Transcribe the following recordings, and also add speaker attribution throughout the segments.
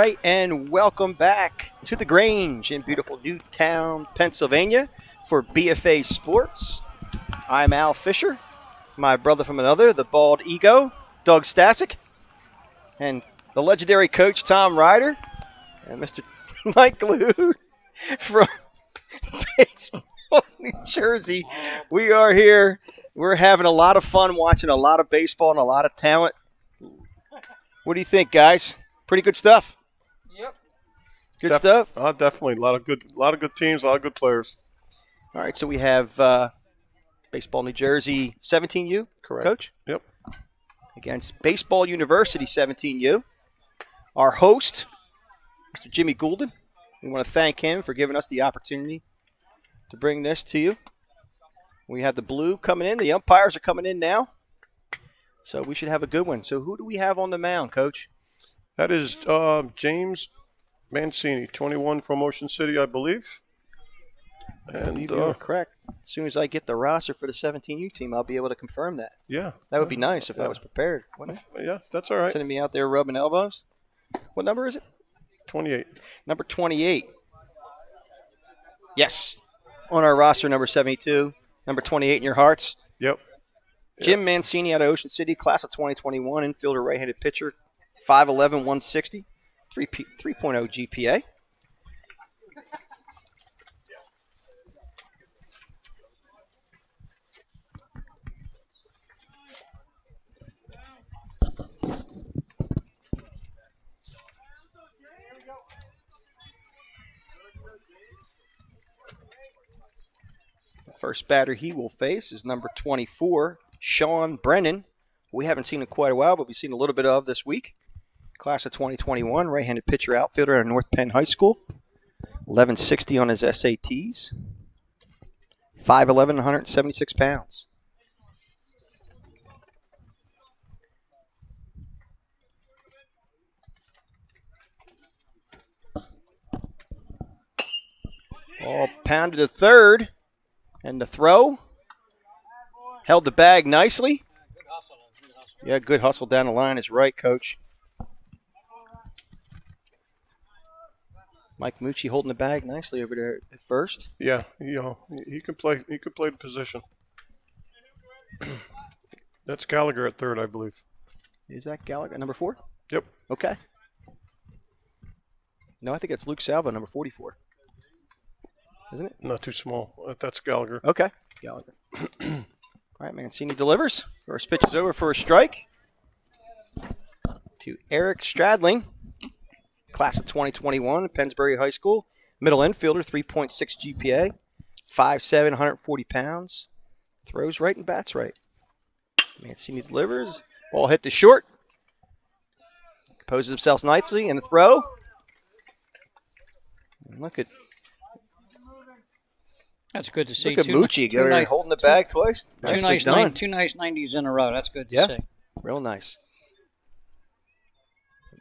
Speaker 1: right, and welcome back to the Grange in beautiful Newtown, Pennsylvania for BFA Sports. I'm Al Fisher, my brother from another, the bald ego, Doug Stasic, and the legendary coach Tom Ryder, and Mr. Mike Glued from Baseball, New Jersey. We are here. We're having a lot of fun watching a lot of baseball and a lot of talent. What do you think, guys? Pretty good stuff.
Speaker 2: Yep.
Speaker 1: Good stuff.
Speaker 3: Definitely a lot of good teams, a lot of good players.
Speaker 1: All right, so we have Baseball New Jersey 17U,
Speaker 3: Correct.
Speaker 1: Coach,
Speaker 3: Yep.
Speaker 1: against Baseball University 17U. Our host, Mr. Jimmy Goulden. We want to thank him for giving us the opportunity to bring this to you. We have the blue coming in. The umpires are coming in now. So we should have a good one. So who do we have on the mound, Coach?
Speaker 3: That is James Mancini, 21 from Ocean City, I believe. And
Speaker 1: You are correct. As soon as I get the roster for the 17U team, I'll be able to confirm that.
Speaker 3: yeah,
Speaker 1: That would be nice if I was prepared, wouldn't it?
Speaker 3: yeah, that's all right.
Speaker 1: Sending me out there rubbing elbows. What number is it?
Speaker 3: 28.
Speaker 1: Number 28. Yes. On our roster, number 72. Number 28 in your hearts.
Speaker 3: Yep.
Speaker 1: Jim Mancini out of Ocean City, class of 2021, infielder, right-handed pitcher, 5'11", 160, 3.0 GPA. The first batter he will face is number 24, Sean Brennan. We haven't seen in quite a while, but we've seen a little bit of this week. Class of 2021, right-handed pitcher outfielder at North Penn High School. 1160 on his SATs. 5'11", 176 pounds. Ball pounded to third. And the throw. Held the bag nicely. Yeah, good hustle down the line is right, Coach. Mike Mucci holding the bag nicely over there at first.
Speaker 3: Yeah, he can play. He could play the position. That's Gallagher at third, I believe.
Speaker 1: Is that Gallagher, number 4?
Speaker 3: Yep.
Speaker 1: Okay. No, I think it's Luke Salvo, number 44. Isn't it?
Speaker 3: Not too small. That's Gallagher.
Speaker 1: Okay. Gallagher. All right, Mancini delivers. First pitch is over for a strike. To Eric Stradling, class of 2021, Pennsbury High School. Middle infielder, 3.6 GPA, 5'7", 140 pounds. Throws right and bats right. Mancini delivers. Ball hit to short. Composes himself nicely in the throw. And look at
Speaker 2: That's good to see.
Speaker 1: Look at Mucci go there holding the bag twice. Nicely done.
Speaker 2: Two nice 90s in a row. That's good to see.
Speaker 1: Real nice.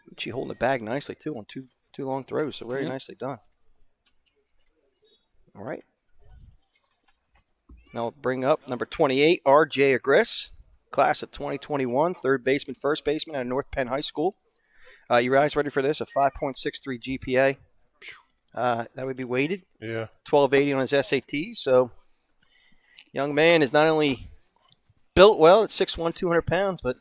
Speaker 1: Mucci holding the bag nicely, too, on two long throws, so very nicely done. All right. Now we'll bring up number 28, R.J. Agris, class of 2021, third baseman, first baseman at North Penn High School. You guys ready for this? A 5.63 GPA. That would be weighted.
Speaker 3: Yeah.
Speaker 1: 1280 on his SAT. So, young man is not only built well at 6'1", 200 pounds, but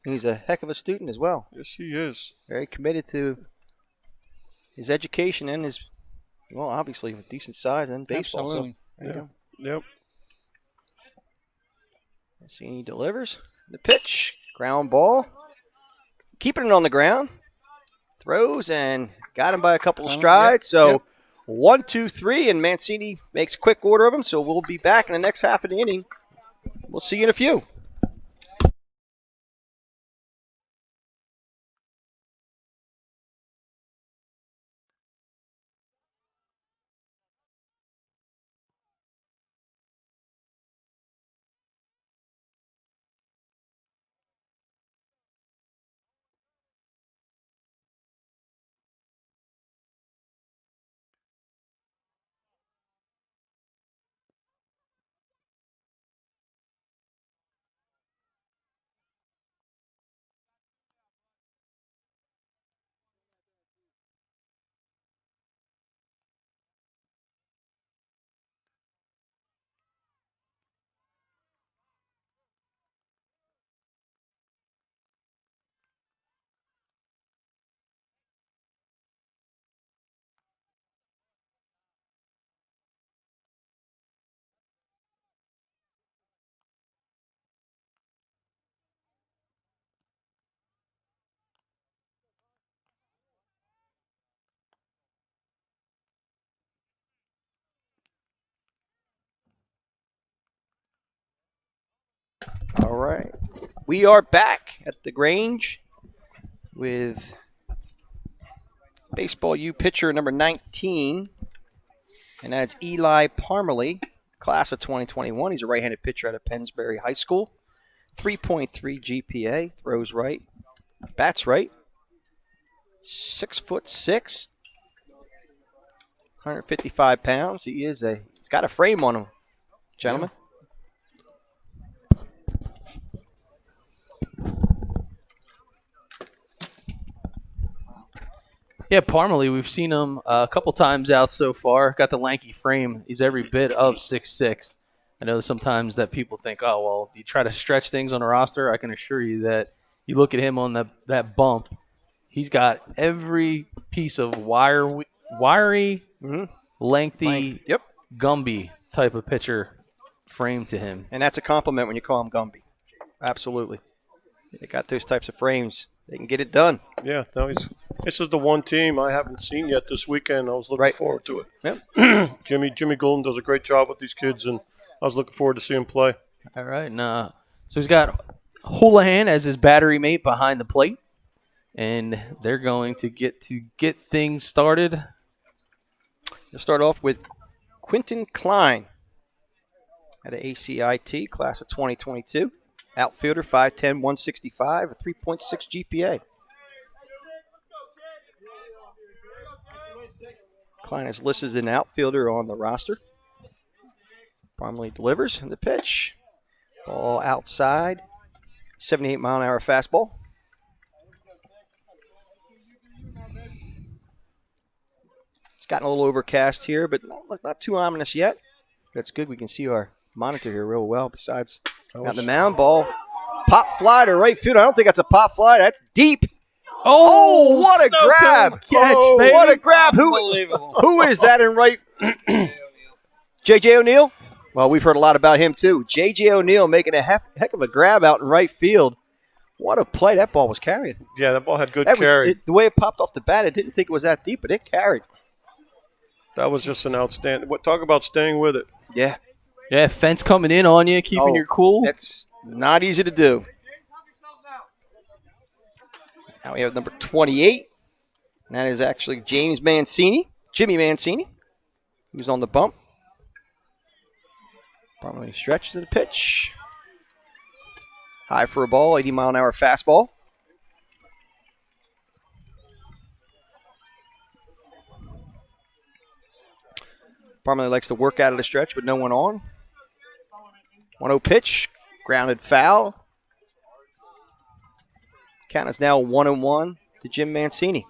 Speaker 1: he's a heck of a student as well.
Speaker 3: Yes, he is.
Speaker 1: Very committed to his education and his, well, obviously with decent size and baseball.
Speaker 2: Absolutely.
Speaker 1: So, there you go.
Speaker 3: Yep.
Speaker 1: Mancini delivers. The pitch. Ground ball. Keeping it on the ground. Throws and got him by a couple of strides. So 1, 2, 3, and Mancini makes quick order of them. So we'll be back in the next half of the inning. We'll see you in a few. All right. We are back at the Grange with Baseball U pitcher number 19, and that's Eli Parmalee, class of 2021. He's a right-handed pitcher out of Pennsbury High School. 3.3 GPA, throws right, bats right. 6'6", 155 pounds. He's got a frame on him, gentlemen.
Speaker 4: Yeah, Parmalee, we've seen him a couple times out so far. Got the lanky frame. He's every bit of 6'6". I know sometimes that people think, oh, well, you try to stretch things on a roster. I can assure you that you look at him on that bump, he's got every piece of wiry, lengthy, Gumby type of pitcher frame to him.
Speaker 1: And that's a compliment when you call him Gumby. Absolutely. They got those types of frames. They can get it done.
Speaker 3: Yeah, this is the one team I haven't seen yet this weekend. I was looking forward to it.
Speaker 1: Yep.
Speaker 3: Jimmy Golden does a great job with these kids, and I was looking forward to seeing him play.
Speaker 4: All right. So he's got Houlihan as his battery mate behind the plate, and they're going to get things started.
Speaker 1: We'll start off with Quentin Klein at an ACIT, class of 2022. Outfielder, 5'10", 165, a 3.6 GPA. Klein is listed as an outfielder on the roster. Parmalee delivers in the pitch. Ball outside. 78-mile-an-hour fastball. It's gotten a little overcast here, but not too ominous yet. That's good. We can see our monitor here real well. Besides, on the mound, ball pop fly to right field. I don't think that's a pop fly. That's deep. Oh, what a grab!
Speaker 4: Catch, baby.
Speaker 1: What a grab! Who is that in right? J.J. O'Neill. Well, we've heard a lot about him too. J.J. O'Neill making a heck of a grab out in right field. What a play that ball was carried.
Speaker 3: Yeah, that ball had good carry.
Speaker 1: The way it popped off the bat, I didn't think it was that deep, but it carried.
Speaker 3: That was just an outstanding. Talk about staying with it.
Speaker 1: Yeah.
Speaker 4: Yeah, fence coming in on you, keeping your cool.
Speaker 1: That's not easy to do. Now we have number 28. And that is actually Jimmy Mancini, who's on the bump. Probably stretches to the pitch. High for a ball, 80-mile-an-hour fastball. Parmalee likes to work out of the stretch with no one on. 1-0 pitch, grounded foul. Count is now 1-1 to Jim Mancini.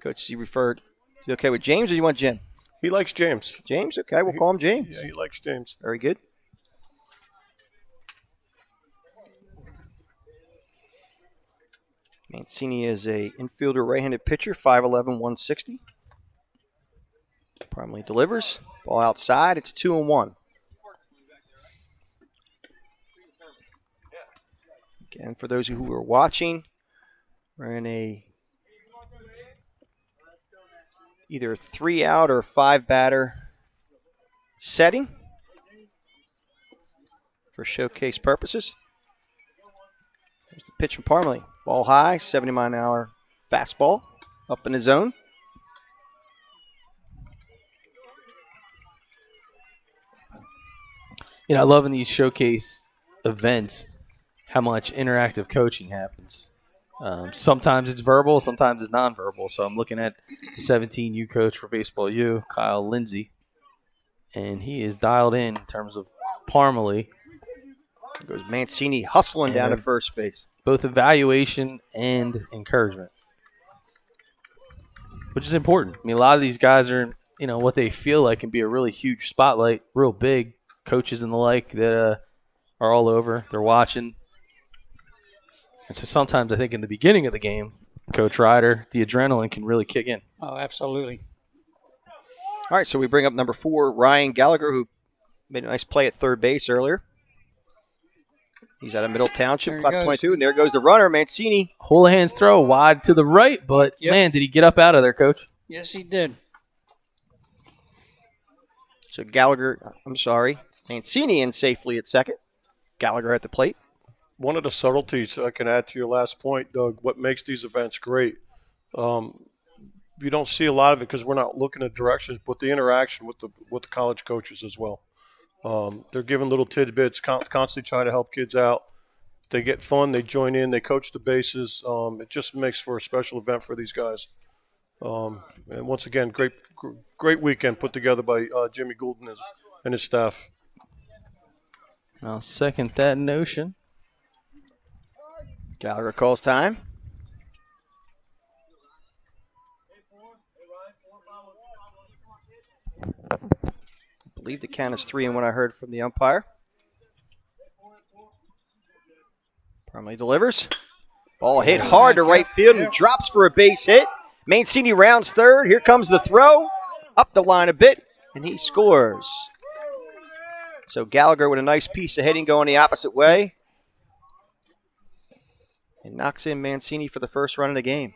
Speaker 1: Coach, he referred. Is he okay with James or do you want Jim?
Speaker 3: He likes James.
Speaker 1: James? Okay, we'll call him James.
Speaker 3: Yeah, he likes James.
Speaker 1: Very good. Mancini is a infielder right-handed pitcher, 5'11", 160. Parmalee delivers. Ball outside. It's 2-1. Again, for those who are watching, we're in either a 3-out or 5-batter setting for showcase purposes. There's the pitch from Parmalee. Ball high, 70-mile-an-hour fastball up in the zone.
Speaker 4: I love in these showcase events how much interactive coaching happens. Sometimes it's verbal, sometimes it's nonverbal. So I'm looking at the 17U coach for Baseball U, PA-Lindsay, and he is dialed in terms of Parmalee.
Speaker 1: There goes Mancini hustling down to first base.
Speaker 4: Both evaluation and encouragement, which is important. I mean, a lot of these guys are, what they feel like can be a really huge spotlight, real big. Coaches and the like that are all over. They're watching. And so sometimes I think in the beginning of the game, Coach Ryder, the adrenaline can really kick in.
Speaker 2: Oh, absolutely.
Speaker 1: All right, so we bring up number 4, Ryan Gallagher, who made a nice play at third base earlier. He's out of Middle Township, class 22, and there goes the runner, Mancini.
Speaker 4: Houlihan's throw wide to the right, but, man, did he get up out of there, Coach?
Speaker 2: Yes, he did.
Speaker 1: So Mancini in safely at second. Gallagher at the plate.
Speaker 3: One of the subtleties I can add to your last point, Doug, what makes these events great, you don't see a lot of it because we're not looking at directions, but the interaction with the college coaches as well. They're giving little tidbits, constantly trying to help kids out. They get fun, they join in, they coach the bases. It just makes for a special event for these guys. And once again, great weekend put together by Jimmy Gould and his staff.
Speaker 4: I'll second that notion.
Speaker 1: Gallagher calls time. I believe the count is 3-1 I heard from the umpire. Parmalee delivers. Ball hit hard to right field and drops for a base hit. Mancini rounds third. Here comes the throw. Up the line a bit, and he scores. So Gallagher with a nice piece of hitting going the opposite way. And knocks in Mancini for the first run of the game.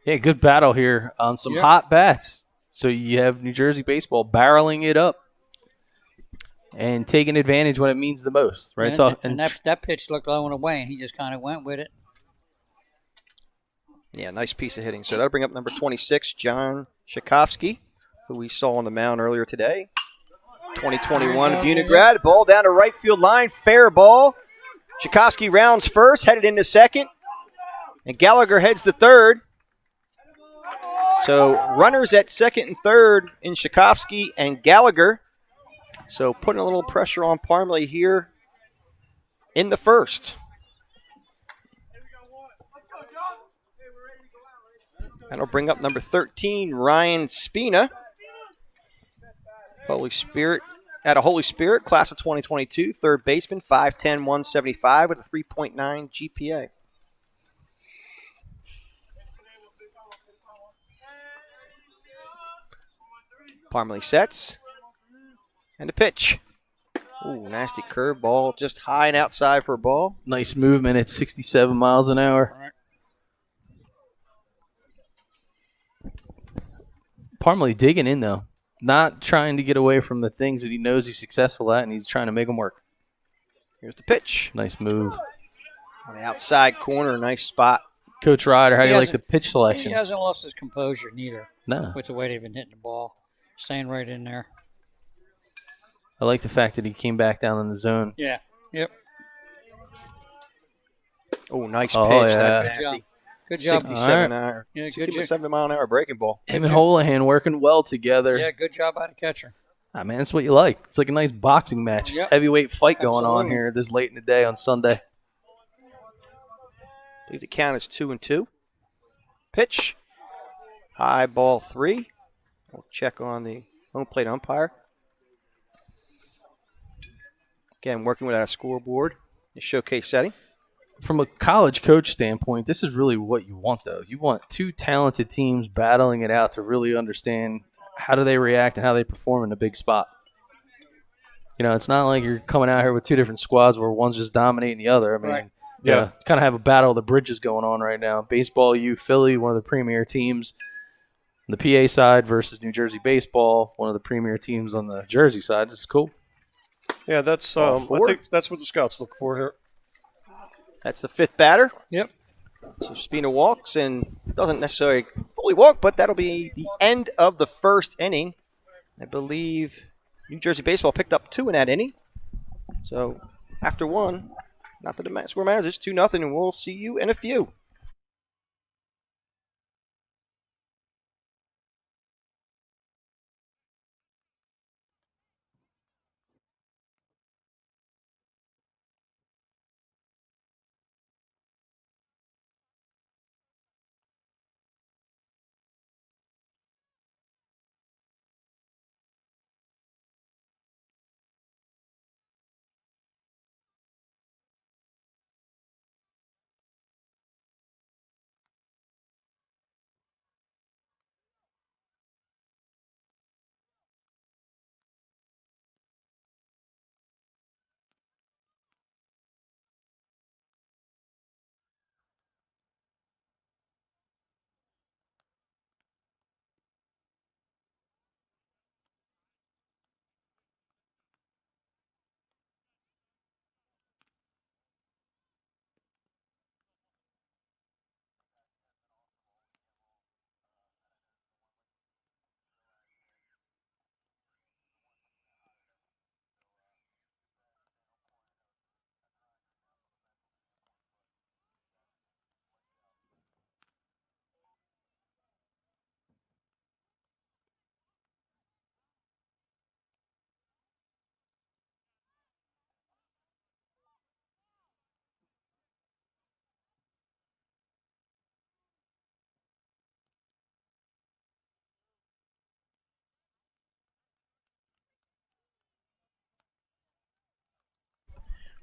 Speaker 4: Yeah, good battle here on some hot bats. So you have New Jersey baseball barreling it up and taking advantage when it means the most, right?
Speaker 2: And that pitch looked low and away, and he just kind of went with it.
Speaker 1: Yeah, nice piece of hitting. So that'll bring up number 26, John Tchaikovsky, who we saw on the mound earlier today. 2021 Buena grad. Ball down to right field line. Fair ball. Tchaikovsky rounds first, headed into second. And Gallagher heads to third. So runners at second and third in Tchaikovsky and Gallagher. So putting a little pressure on Parmalee here in the first. That'll bring up number 13, Ryan Spina. Holy Spirit, class of 2022, third baseman, 5'10", 175 with a 3.9 GPA. Parmalee sets. And a pitch. Ooh, nasty curve ball, just high and outside for a ball.
Speaker 4: Nice movement at 67 miles an hour. Parmalee digging in, though. Not trying to get away from the things that he knows he's successful at, and he's trying to make them work.
Speaker 1: Here's the pitch.
Speaker 4: Nice move.
Speaker 1: On the outside corner, nice spot.
Speaker 4: Coach Ryder, how do you like the pitch selection?
Speaker 2: He hasn't lost his composure, neither.
Speaker 4: No.
Speaker 2: With the way they've been hitting the ball. Staying right in there.
Speaker 4: I like the fact that he came back down in the zone.
Speaker 2: Yeah. Yep.
Speaker 1: Oh, nice
Speaker 4: Oh,
Speaker 1: pitch.
Speaker 4: yeah.
Speaker 1: That's nasty.
Speaker 2: Good job.
Speaker 1: 67 hour.
Speaker 2: Yeah,
Speaker 1: 67 mile an hour breaking ball.
Speaker 4: Him and Holohan working well together.
Speaker 2: Yeah, good job by the catcher.
Speaker 4: Ah, man, that's what you like. It's like a nice boxing match.
Speaker 2: Yep.
Speaker 4: Heavyweight fight going on
Speaker 2: Absolutely.
Speaker 4: here this late in the day on Sunday.
Speaker 1: I believe the count is 2-2. Pitch. High ball 3. We'll check on the home plate umpire. Again, working without a scoreboard. A showcase setting.
Speaker 4: From a college coach standpoint, this is really what you want, though. You want two talented teams battling it out to really understand how do they react and how they perform in a big spot. You know, it's not like you're coming out here with two different squads where one's just dominating the other. I mean,
Speaker 2: Right.
Speaker 3: Yeah.
Speaker 4: kind of have a battle of the bridges going on right now. Baseball U, Philly, one of the premier teams on the PA side versus New Jersey Baseball, one of the premier teams on the Jersey side. This is cool.
Speaker 3: Yeah, that's
Speaker 1: Ball
Speaker 3: I
Speaker 1: four.
Speaker 3: think that's what the scouts look for here.
Speaker 1: That's the fifth batter.
Speaker 2: Yep.
Speaker 1: So Spina walks and doesn't necessarily fully walk, but that'll be the end of the first inning. I believe New Jersey Baseball picked up 2 in that inning. So after 1, not that the score matters, it's 2-0, and we'll see you in a few.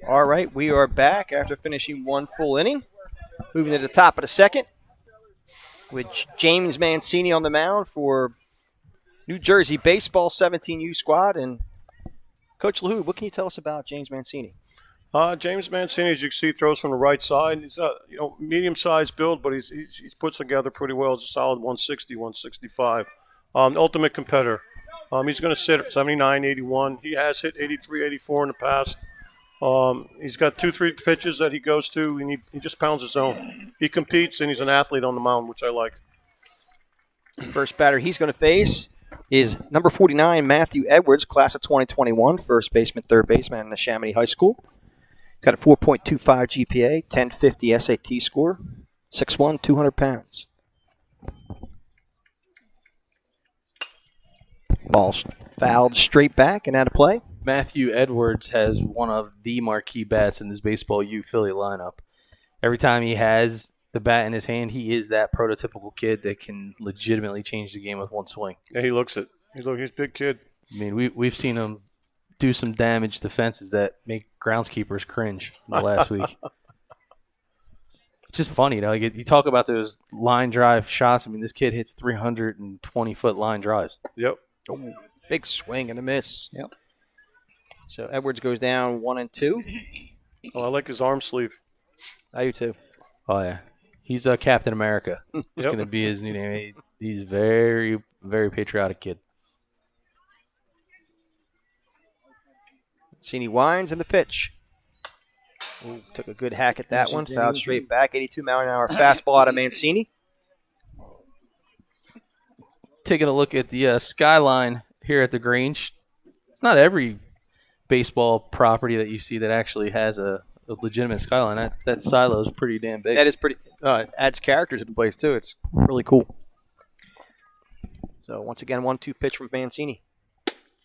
Speaker 1: All right, we are back after finishing one full inning. Moving to the top of the second with James Mancini on the mound for New Jersey Baseball 17U squad. And Coach LaHoo, what can you tell us about James Mancini?
Speaker 3: James Mancini, as you can see, throws from the right side. He's a medium-sized build, but he's put together pretty well. He's a solid 160, 165. Ultimate competitor. He's going to sit at 79, 81. He has hit 83, 84 in the past. He's got 2-3 pitches that he goes to, and he just pounds his zone. He competes, and he's an athlete on the mound, which I like.
Speaker 1: First batter he's going to face is number 49, Matthew Edwards, class of 2021, first baseman, third baseman in the Chamonix High School. He's got a 4.25 GPA, 1050 SAT score, 6'1", 200 pounds. Ball's fouled straight back and out of play.
Speaker 4: Matthew Edwards has one of the marquee bats in this baseball U Philly lineup. Every time he has the bat in his hand, he is that prototypical kid that can legitimately change the game with one swing.
Speaker 3: Yeah, he looks it. He's a big kid.
Speaker 4: I mean, we've seen him do some damage to fences that make groundskeepers cringe in the last week. It's just funny, you know. Like you talk about those line drive shots. I mean, this kid hits 320-foot line drives.
Speaker 3: Yep.
Speaker 1: Oh, big swing and a miss.
Speaker 2: Yep.
Speaker 1: So Edwards goes down 1-2.
Speaker 3: Oh, I like his arm sleeve.
Speaker 1: I do too.
Speaker 4: Oh yeah, he's Captain America. It's
Speaker 3: Yep.
Speaker 4: going to be his new name. He's a very, very patriotic kid.
Speaker 1: Mancini winds and the pitch. Ooh, took a good hack at that
Speaker 2: Yes, he
Speaker 1: one.
Speaker 2: did.
Speaker 1: Fouled straight back. 82-mile-an-hour fastball out of Mancini.
Speaker 4: Taking a look at the skyline here at the Grange. It's not every baseball property that you see that actually has a legitimate skyline. That silo is pretty damn big.
Speaker 1: That is pretty. It adds character to the place too. It's really cool. So once again, 1-2 pitch from Mancini.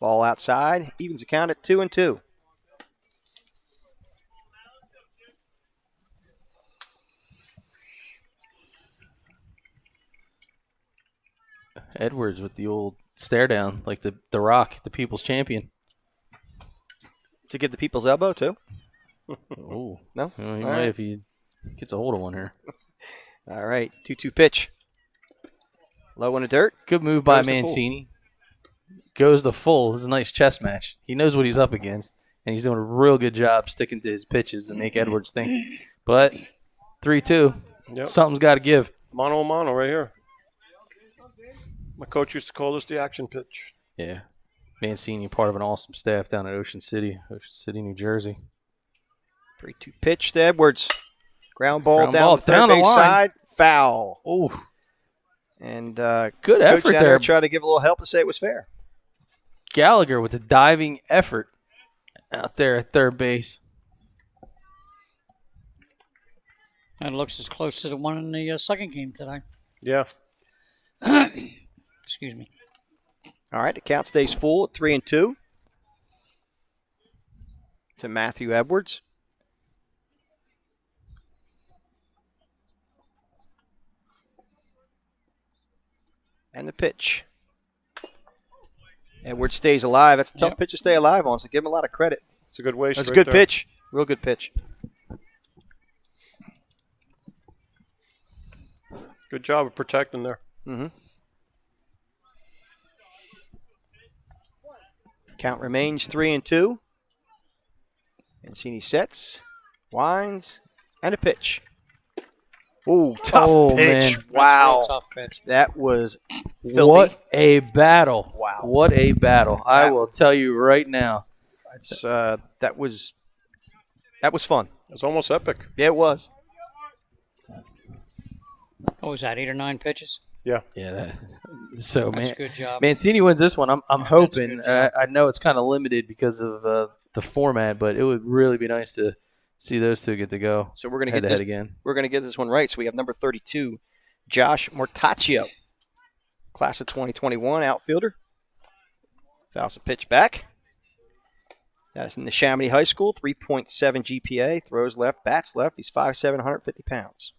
Speaker 1: Ball outside. Evens the count at 2-2.
Speaker 4: Edwards with the old stare down, like the Rock, the people's champion.
Speaker 1: To give the people's elbow too.
Speaker 4: Oh
Speaker 1: No?
Speaker 4: he
Speaker 1: All
Speaker 4: might
Speaker 1: right.
Speaker 4: if he gets a hold of one here.
Speaker 1: All right. 2-2 pitch. Low in the dirt.
Speaker 4: Good move by
Speaker 1: Goes to full.
Speaker 4: Mancini. Goes to full. It's a nice chess match. He knows what he's up against, and he's doing a real good job sticking to his pitches and make Edwards think. But 3-2,
Speaker 3: Yep.
Speaker 4: something's got to give.
Speaker 3: Mano a mano right here. My coach used to call this the action pitch.
Speaker 4: Yeah. Mancini, part of an awesome staff down at Ocean City, New Jersey.
Speaker 1: 3-2 pitch to Edwards. Ground ball
Speaker 4: Ground
Speaker 1: down
Speaker 4: ball
Speaker 1: the third
Speaker 4: down the
Speaker 1: base
Speaker 4: line.
Speaker 1: side. Foul.
Speaker 4: Oh,
Speaker 1: And
Speaker 4: good
Speaker 1: Coach
Speaker 4: effort
Speaker 1: down
Speaker 4: there.
Speaker 1: tried to give a little help to say it was fair.
Speaker 4: Gallagher with a diving effort out there at third base.
Speaker 2: That looks as close to the one in the second game today.
Speaker 3: Yeah.
Speaker 2: Excuse me.
Speaker 1: All right, the count stays full at 3-2 to Matthew Edwards. And the pitch. Edwards stays alive. That's a tough
Speaker 2: Yep.
Speaker 1: pitch to stay alive on, so give him a lot of credit.
Speaker 3: It's a good waste.
Speaker 1: That's a
Speaker 3: right
Speaker 1: good
Speaker 3: there.
Speaker 1: pitch. Real good pitch.
Speaker 3: Good job of protecting there.
Speaker 1: Mm-hmm. Count remains 3-2. Mancini sets, winds, and a pitch. Ooh, tough
Speaker 4: Oh,
Speaker 1: pitch.
Speaker 4: man.
Speaker 1: Wow.
Speaker 2: That's a real tough pitch.
Speaker 1: That was filthy.
Speaker 4: What a battle.
Speaker 1: Wow.
Speaker 4: What a battle. I
Speaker 1: That-
Speaker 4: will tell you right now.
Speaker 1: It's, that was fun.
Speaker 3: It's almost epic.
Speaker 1: Yeah, it was.
Speaker 2: What was that, 8 or 9 pitches?
Speaker 3: Yeah.
Speaker 4: Yeah. So,
Speaker 2: That's a
Speaker 4: man,
Speaker 2: good job.
Speaker 4: Mancini wins this one. I'm
Speaker 2: a
Speaker 4: hoping.
Speaker 2: good job.
Speaker 4: I know it's kind of limited because of the format, but it would really be nice to see those two get to go
Speaker 1: So we're gonna
Speaker 4: head
Speaker 1: get
Speaker 4: to head
Speaker 1: this.
Speaker 4: again.
Speaker 1: We're gonna get this one right. So we have number 32, Josh Mortaccio, class of 2021 outfielder. Fouls a pitch back. That's in the Chamonix High School, 3.7 GPA. Throws left, bats left. He's 5'7", 150 pounds.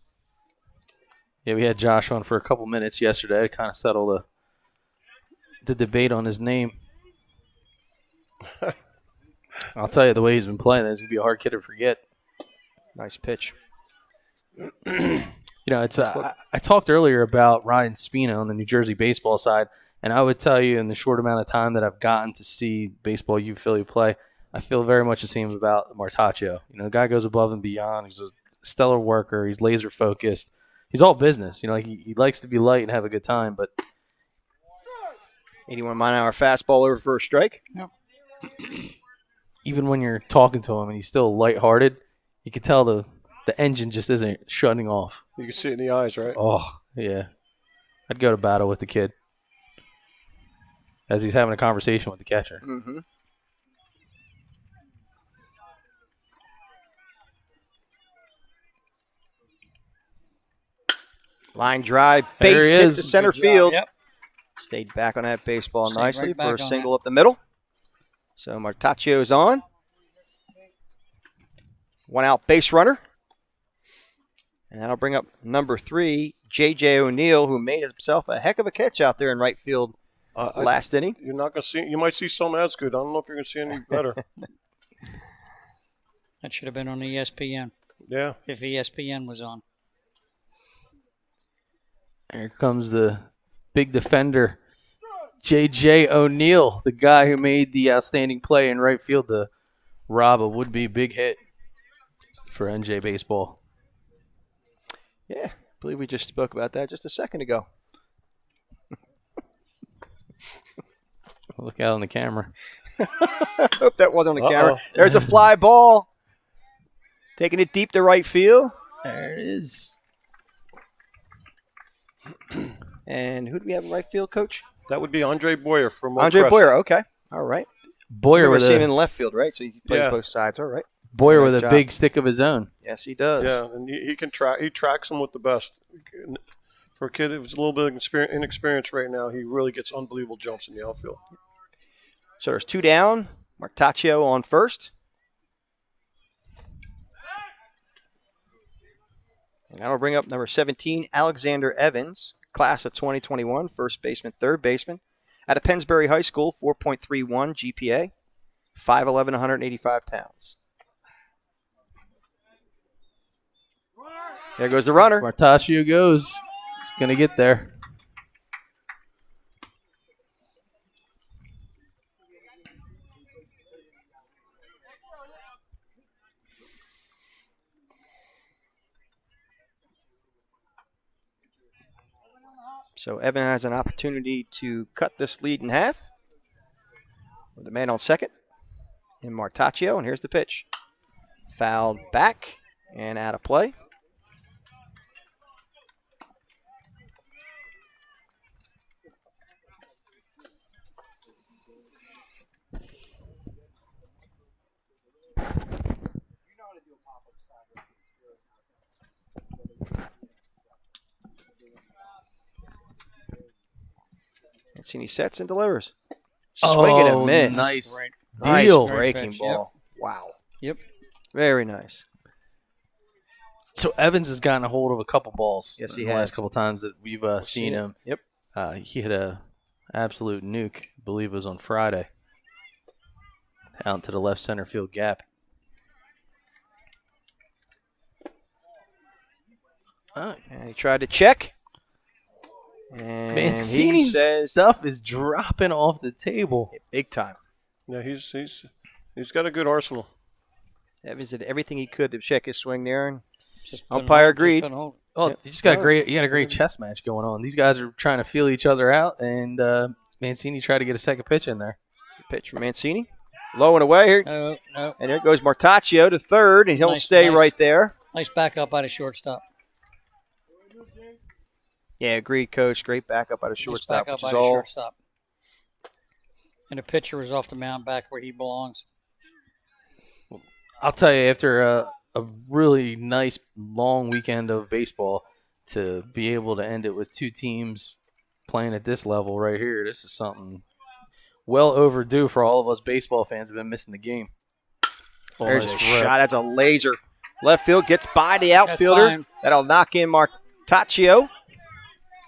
Speaker 4: Yeah, we had Josh on for a couple minutes yesterday to kind of settle the debate on his name. I'll tell you, the way he's been playing, it's going to be a hard kid to forget.
Speaker 1: Nice pitch.
Speaker 4: It's I talked earlier about Ryan Spina on the New Jersey baseball side, and I would tell you in the short amount of time that I've gotten to see Baseball U Philly play, I feel very much the same about Martaccio. The guy goes above and beyond. He's a stellar worker. He's laser focused. He's all business. He likes to be light and have a good time, but
Speaker 1: 81-mile-an-hour fastball over for a strike.
Speaker 2: Yep.
Speaker 4: Even when you're talking to him and he's still lighthearted, you can tell the engine just isn't shutting off.
Speaker 3: You can see it in the eyes, right?
Speaker 4: Oh, yeah. I'd go to battle with the kid as he's having a conversation with the catcher.
Speaker 1: Mm-hmm. Line drive,
Speaker 4: There
Speaker 1: base
Speaker 4: he
Speaker 1: hit
Speaker 4: is.
Speaker 1: to center
Speaker 2: Good job.
Speaker 1: field.
Speaker 2: Yep.
Speaker 1: Stayed back on that baseball
Speaker 2: Stayed
Speaker 1: nicely
Speaker 2: right back
Speaker 1: for a
Speaker 2: on
Speaker 1: single up the middle. So Martaccio's on. One out base runner. And that'll bring up number 3, J.J. O'Neill, who made himself a heck of a catch out there in right field last inning.
Speaker 3: You're not going to see. You might see something that's good. I don't know if you're going to see any better.
Speaker 2: That should have been on ESPN
Speaker 3: Yeah.
Speaker 2: if ESPN was on.
Speaker 4: Here comes the big defender, J.J. O'Neill, the guy who made the outstanding play in right field to rob a would-be big hit for NJ Baseball.
Speaker 1: Yeah, I believe we just spoke about that just a second ago.
Speaker 4: Look out on the camera.
Speaker 1: Hope that wasn't on the camera.
Speaker 3: Uh-oh.
Speaker 1: There's a fly ball. Taking it deep to right field.
Speaker 4: There it is.
Speaker 1: And who do we have in right field, Coach?
Speaker 3: That would be Andre Boyer from
Speaker 1: Andre
Speaker 3: Oak Crest.
Speaker 1: Boyer. Okay. All right.
Speaker 4: Boyer
Speaker 1: We're
Speaker 4: with
Speaker 1: seeing him
Speaker 4: a
Speaker 1: in left field, right? So he plays
Speaker 3: Yeah.
Speaker 1: both sides. All right.
Speaker 4: Boyer
Speaker 1: Nice
Speaker 4: with a
Speaker 1: job.
Speaker 4: big stick of his own.
Speaker 1: Yes, he does.
Speaker 3: Yeah, and he can track. He tracks them with the best. For a kid who's a little bit inexperienced right now, he really gets unbelievable jumps in the outfield.
Speaker 1: So there's 2 down. Martaccio on first. And that'll bring up number 17, Alexander Evans, class of 2021, first baseman, third baseman. Out of Pennsbury High School, 4.31 GPA, 5'11", 185 pounds. There goes the runner.
Speaker 4: Martaccio goes. He's going to get there.
Speaker 1: So Evan has an opportunity to cut this lead in half with the man on second in Martaccio. And here's the pitch. Fouled back and out of play. Mancini sets and delivers. Swing and a miss.
Speaker 4: Nice
Speaker 2: Right.
Speaker 1: Nice
Speaker 4: deal.
Speaker 1: breaking
Speaker 2: Pitch,
Speaker 1: ball. Wow.
Speaker 2: Yep.
Speaker 1: Very nice.
Speaker 4: So Evans has gotten a hold of a couple balls.
Speaker 1: Yes, he
Speaker 4: in the
Speaker 1: has.
Speaker 4: last couple times that we've seen him.
Speaker 1: Yep.
Speaker 4: He hit a absolute nuke. I believe it was on Friday. Out to the left center field gap.
Speaker 1: And he tried to check. And he
Speaker 4: Mancini's
Speaker 1: says
Speaker 4: stuff is dropping off the table.
Speaker 1: big time.
Speaker 3: Yeah, he's got a good arsenal.
Speaker 1: Evans did everything he could to check his swing there. And
Speaker 2: Just couldn't
Speaker 1: Umpire
Speaker 2: hold- just
Speaker 1: agreed.
Speaker 2: couldn't hold it.
Speaker 4: Oh,
Speaker 1: Yep.
Speaker 4: you got a great chess match going on. These guys are trying to feel each other out, and Mancini tried to get a second pitch in there.
Speaker 1: pitch from Mancini. Low and away here.
Speaker 2: No.
Speaker 1: And there goes Martaccio to third, and he'll
Speaker 2: Nice,
Speaker 1: stay
Speaker 2: nice.
Speaker 1: right there.
Speaker 2: Nice backup by the shortstop.
Speaker 1: Yeah, agreed, Coach. Great backup out of
Speaker 2: Nice
Speaker 1: shortstop,
Speaker 2: backup
Speaker 1: which
Speaker 2: by
Speaker 1: is
Speaker 2: the
Speaker 1: all.
Speaker 2: shortstop. And the pitcher was off the mound back where he belongs.
Speaker 4: I'll tell you, after a really nice long weekend of baseball, to be able to end it with two teams playing at this level right here, this is something well overdue for all of us baseball fans who have been missing the game.
Speaker 1: There's a
Speaker 4: Nice
Speaker 1: shot. That's a laser. Left field gets by the
Speaker 2: That's
Speaker 1: outfielder.
Speaker 2: fine.
Speaker 1: That'll knock in Martaccio.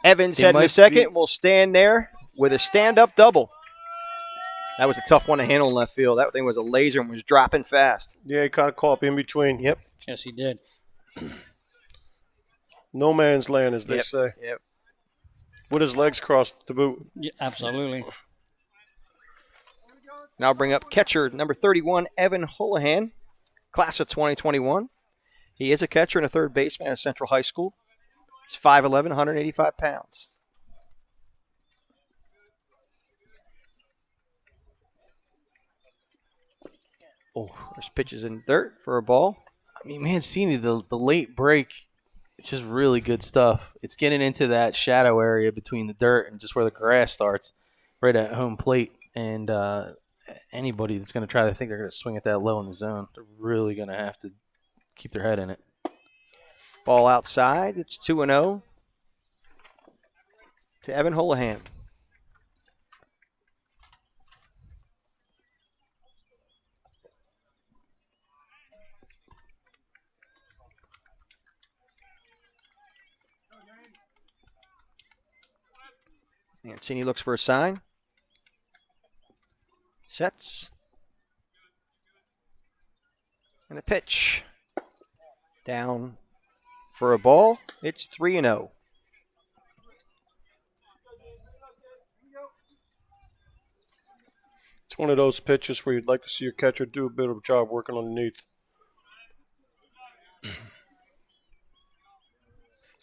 Speaker 1: Evans
Speaker 4: He
Speaker 1: heading to
Speaker 4: might
Speaker 1: second.
Speaker 4: be-
Speaker 1: Will stand there with a stand-up double. That was a tough one to handle in left field. That thing was a laser and was dropping fast.
Speaker 3: Yeah, he kind of caught up in between.
Speaker 1: Yep.
Speaker 2: Yes, he did.
Speaker 3: No man's land, as they say.
Speaker 1: Yep.
Speaker 3: With his legs crossed to boot.
Speaker 2: Yeah, absolutely.
Speaker 1: Now bring up catcher number 31, Evan Houlihan, class of 2021. He is a catcher and a third baseman at Central High School. He's 5'11", 185 pounds. Oh, there's pitches in dirt for a ball.
Speaker 4: I mean, Mancini, the late break, it's just really good stuff. It's getting into that shadow area between the dirt and just where the grass starts, right at home plate. And anybody that's going to try to think they're going to swing it that low in the zone, they're really going to have to keep their head in it.
Speaker 1: Ball outside. It's 2-0 to Evan Houlihan. Mancini looks for a sign. Sets. And a pitch. Down for a ball. It's 3-0.
Speaker 3: It's one of those pitches where you'd like to see your catcher do a bit of a job working underneath.
Speaker 1: It's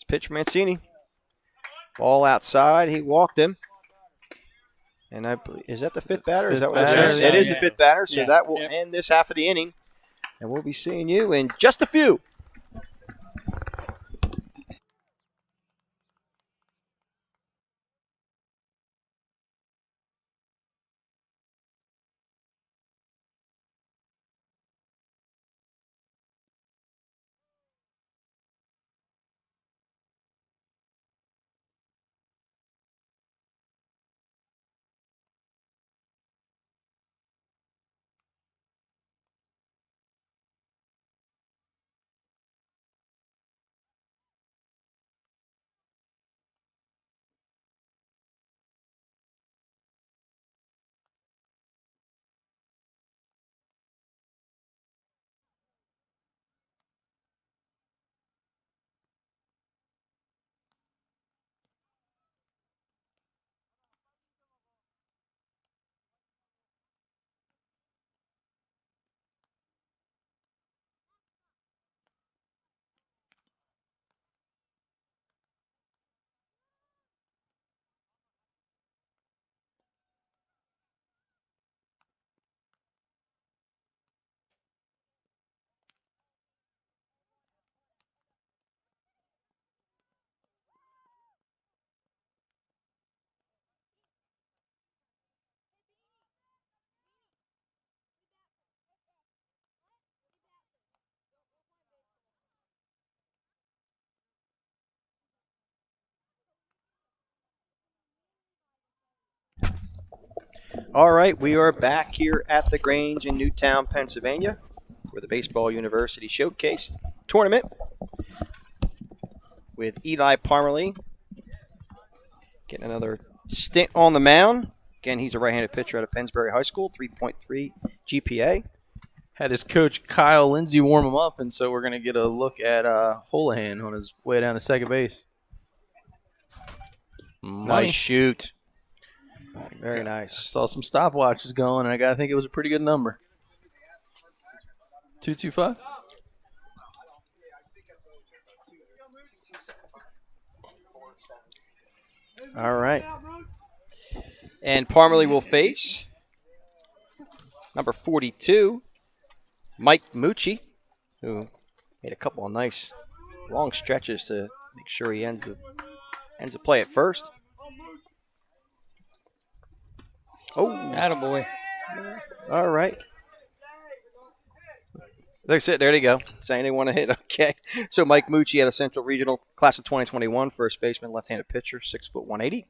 Speaker 1: pitch for Mancini. Ball outside. He walked him. And I believe, is that the fifth batter? Is that what it says?
Speaker 2: Yeah,
Speaker 1: It is
Speaker 2: yeah.
Speaker 1: the fifth batter, so
Speaker 2: Yeah,
Speaker 1: that will
Speaker 2: yeah.
Speaker 1: end this half of the inning. And we'll be seeing you in just a few. All right, we are back here at the Grange in Newtown, Pennsylvania for the Baseball University Showcase Tournament with Eli Parmalee getting another stint on the mound. Again, he's a right-handed pitcher out of Pennsbury High School, 3.3 GPA.
Speaker 4: Had his coach Kyle Lindsay warm him up, and so we're going to get a look at Houlihan on his way down to second base.
Speaker 1: Nice shoot. Very nice.
Speaker 4: Saw some stopwatches going, and I got to think it was a pretty good number. 225?
Speaker 1: All right. And Parmalee will face number 42, Mike Mucci, who made a couple of nice long stretches to make sure he ends the play at first. Oh,
Speaker 2: Attaboy.
Speaker 1: all right. That's it. There they go. Saying they want to hit. Okay. So Mike Mucci at a Central Regional class of 2021, first baseman, left-handed pitcher, 6'1", 180.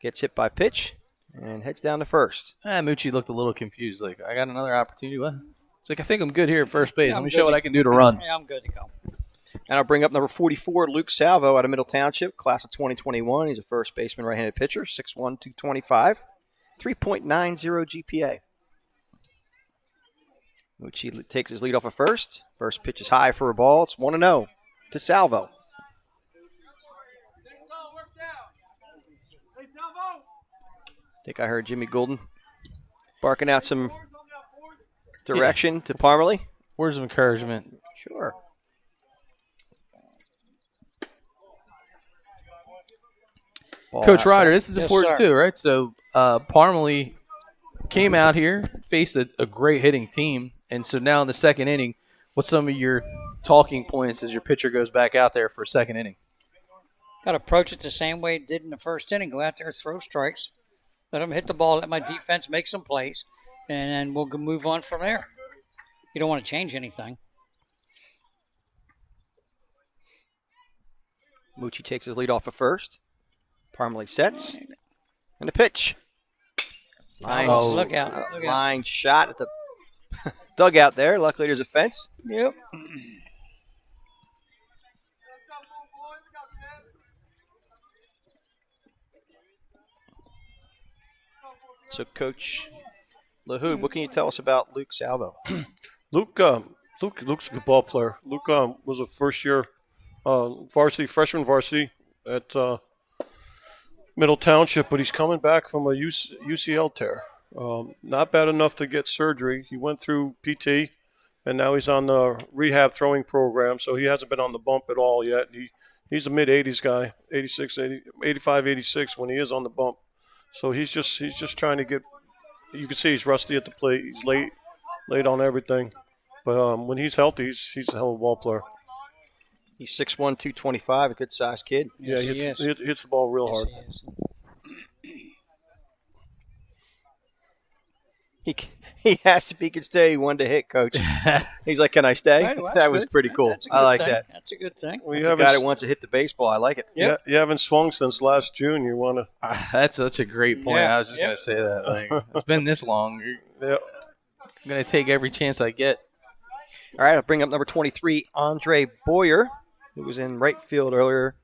Speaker 1: Gets hit by pitch and heads down to first.
Speaker 4: Mucci looked a little confused. Like, I got another opportunity. What? It's like, I think I'm good here at first base.
Speaker 2: Yeah,
Speaker 4: Let
Speaker 2: I'm
Speaker 4: me
Speaker 2: good
Speaker 4: show what
Speaker 2: to-
Speaker 4: I can do to run.
Speaker 2: Yeah, I'm good to go.
Speaker 1: And I'll bring up number 44, Luke Salvo out of Middle Township, class of 2021. He's a first baseman, right-handed pitcher, 6'1", 225. 3.90 GPA. Moochie takes his lead off of first. First pitch is high for a ball. It's 1-0 to Salvo. I think I heard Jimmy Golden barking out some direction to Parmalee.
Speaker 4: Words of encouragement.
Speaker 1: Sure. Ball
Speaker 4: Coach
Speaker 1: outside.
Speaker 4: Ryder, this is
Speaker 2: Yes,
Speaker 4: important
Speaker 2: sir.
Speaker 4: too, right? So Parmalee came out here, faced a great hitting team, and so now in the second inning, what's some of your talking points as your pitcher goes back out there for a second inning?
Speaker 2: Got to approach it the same way it did in the first inning. Go out there, throw strikes, let them hit the ball, let my defense make some plays, and then we'll move on from there. You don't want to change anything.
Speaker 1: Moochie takes his lead off of first. Parmalee sets. And a pitch. Line,
Speaker 2: Look out. Look out.
Speaker 1: line shot at the dugout there. Luckily, there's a fence.
Speaker 2: Yep.
Speaker 1: So, Coach LaHood, what can you tell us about Luke Salvo?
Speaker 3: Luke's a good ball player. Luke was a first-year freshman varsity at Middle Township, but he's coming back from a UCL tear. Not bad enough to get surgery. He went through PT, and now he's on the rehab throwing program, so he hasn't been on the bump at all yet. He's a mid-80s guy, 86, 80, 85, 86 when he is on the bump. So he's just trying to get – you can see he's rusty at the plate. He's late on everything. But when he's healthy, he's a hell of a ball player.
Speaker 1: He's 6'1", 225, a good-sized kid.
Speaker 3: Yeah,
Speaker 2: Yes,
Speaker 3: he hits the ball real hard.
Speaker 2: Yes,
Speaker 1: He asked if he could stay. He wanted to hit, Coach. He's like, can I stay?
Speaker 2: Right, well, that's
Speaker 1: that was
Speaker 2: good.
Speaker 1: pretty cool.
Speaker 2: That's a
Speaker 1: I
Speaker 2: good
Speaker 1: like
Speaker 2: thing.
Speaker 1: that.
Speaker 2: That's a good thing.
Speaker 3: Well,
Speaker 1: He's a guy that wants to hit the baseball. I like it.
Speaker 2: Yep.
Speaker 3: you haven't swung since last June. You want to –
Speaker 4: That's such a great point.
Speaker 2: Yeah,
Speaker 4: I was just going to say that. Like, it's been this long.
Speaker 3: yeah.
Speaker 4: I'm going to take every chance I get.
Speaker 1: All right, I'll bring up number 23, Andre Boyer, who was in right field earlier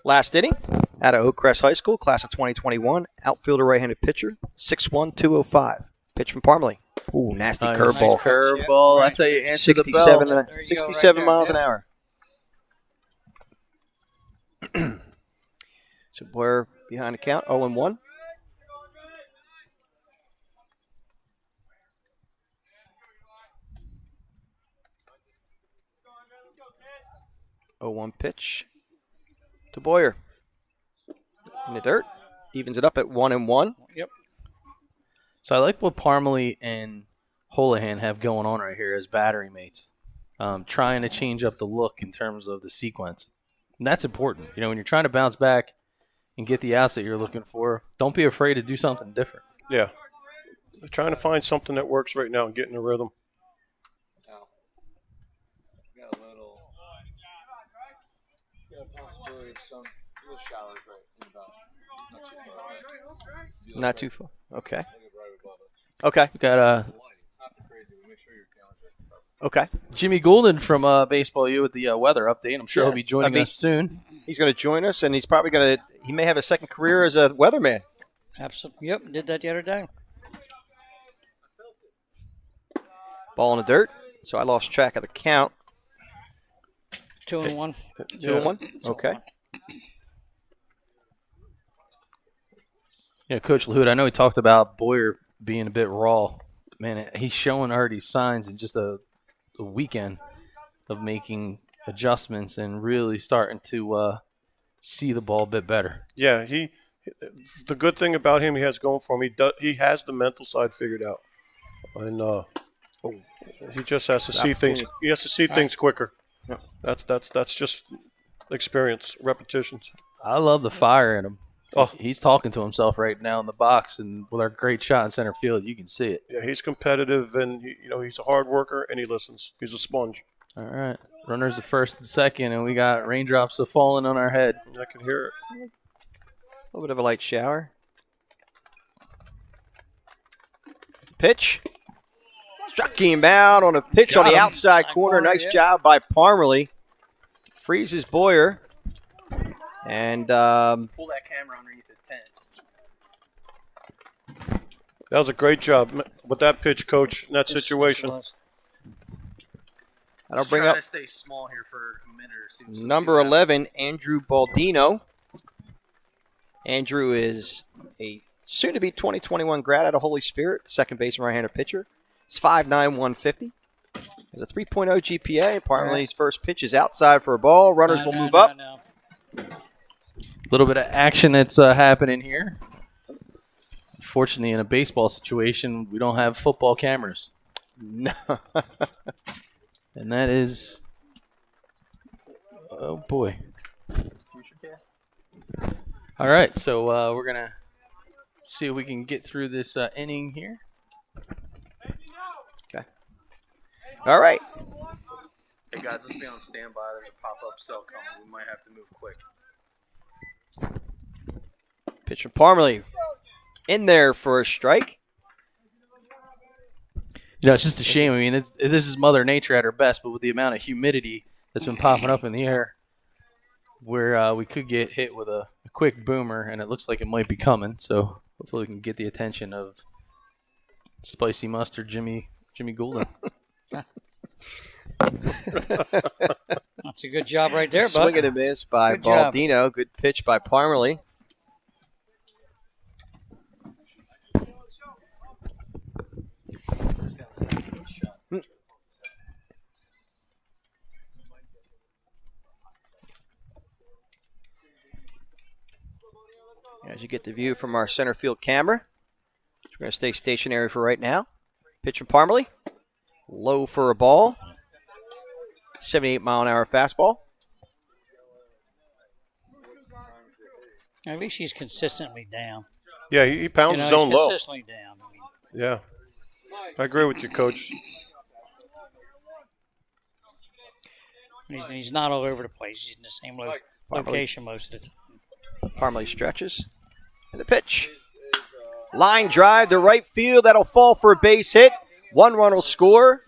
Speaker 1: last inning out of Oak Crest High School, class of 2021, outfielder, right-handed pitcher, 6'1", 205. Pitch from Parmalee. Ooh, nasty
Speaker 4: Nice.
Speaker 1: curveball.
Speaker 4: Nice curveball. That's how you answer the
Speaker 1: 67,
Speaker 4: bell.
Speaker 2: There you go,
Speaker 1: 67
Speaker 2: right
Speaker 1: miles
Speaker 2: there,
Speaker 1: an hour. So Boyer behind the count, 0-1. Oh, 0-1 pitch to Boyer. In the dirt. Evens it up at 1-1.
Speaker 2: Yep.
Speaker 4: So I like what Parmalee and Holohan have going on right here as battery mates, trying to change up the look in terms of the sequence. And that's important. You know, when you're trying to bounce back and get the outs that you're looking for, don't be afraid to do something different.
Speaker 3: Yeah. They're trying to find something that works right now and get in a rhythm.
Speaker 5: Got a possibility of some little showers right in the bounce.
Speaker 1: Not too far. Okay. Okay.
Speaker 4: We got
Speaker 1: Okay.
Speaker 4: Jimmy Golden from Baseball U with the weather update. I'm sure
Speaker 1: Yeah,
Speaker 4: he'll be joining us soon.
Speaker 1: He's going to join us, and he's probably going to – he may have a second career as a weatherman.
Speaker 2: Absolutely. Yep. Did that the other day.
Speaker 1: Ball in the dirt. So I lost track of the count.
Speaker 2: 2-1.
Speaker 1: 2-1? Okay.
Speaker 4: Yeah, Coach LaHood, I know he talked about Boyer being a bit raw. Man, he's showing already signs in just a weekend of making adjustments and really starting to see the ball a bit better.
Speaker 3: Yeah, the good thing about him he has going for him, he has the mental side figured out. And he just has to see things. He has to see things quicker.
Speaker 1: Yeah.
Speaker 3: That's just experience, repetitions.
Speaker 4: I love the fire in him.
Speaker 3: Oh.
Speaker 4: He's talking to himself right now in the box, and with our great shot in center field, you can see it.
Speaker 3: Yeah, he's competitive, and he's a hard worker, and he listens. He's a sponge.
Speaker 4: All right. Runners at first and second, and we got raindrops falling on our head.
Speaker 3: I can hear it.
Speaker 1: A little bit of a light shower. Pitch. Struck him out on a pitch
Speaker 2: Got
Speaker 1: on the
Speaker 2: him.
Speaker 1: outside
Speaker 2: Outside
Speaker 1: corner.
Speaker 2: corner,
Speaker 1: Nice
Speaker 2: yeah.
Speaker 1: job by Parmalee. Freezes Boyer. And
Speaker 4: Pull that camera underneath the tent.
Speaker 3: That was a great job with that pitch, Coach, in that
Speaker 2: Yes,
Speaker 3: situation.
Speaker 2: yes, it was.
Speaker 1: That'll bring up
Speaker 4: to stay small here for a minute or two.
Speaker 1: number 11, Andrew Baldino. Andrew is a soon-to-be 2021 grad out of Holy Spirit, second baseman, right-hander pitcher. He's 5'9", 150. Has a 3.0 GPA. Apparently, his first pitch is outside for a ball. Runners will move up.
Speaker 2: No.
Speaker 4: A little bit of action that's happening here. Fortunately, in a baseball situation, we don't have football cameras.
Speaker 1: No.
Speaker 4: And that is, oh boy. All right, so we're going to see if we can get through this inning here.
Speaker 1: Okay. All right.
Speaker 4: Hey guys, let's be on standby. There's a pop-up cell coming. We might have to move quick.
Speaker 1: Pitch from Parmalee. In there for a strike.
Speaker 4: You know, it's just a shame. I mean, this is Mother Nature at her best, but with the amount of humidity that's been popping up in the air, where we could get hit with a quick boomer, and it looks like it might be coming. So hopefully we can get the attention of Spicy Mustard Jimmy Goulden.
Speaker 2: That's a good job right there, bud.
Speaker 1: Swing and a miss by
Speaker 2: Good job.
Speaker 1: Baldino. Good pitch by Parmalee. As you get the view from our center field camera, we're going to stay stationary for right now. Pitch from Parmalee. Low for a ball. 78-mile-an-hour fastball.
Speaker 2: At least he's consistently down.
Speaker 3: Yeah, he pounds his own
Speaker 2: he's
Speaker 3: low.
Speaker 2: consistently down.
Speaker 3: Yeah. I agree with you, Coach.
Speaker 2: He's not all over the place. He's in the same location most of the time.
Speaker 1: Parmalee stretches. And the pitch. Line drive to right field. That'll fall for a base hit. One run will score.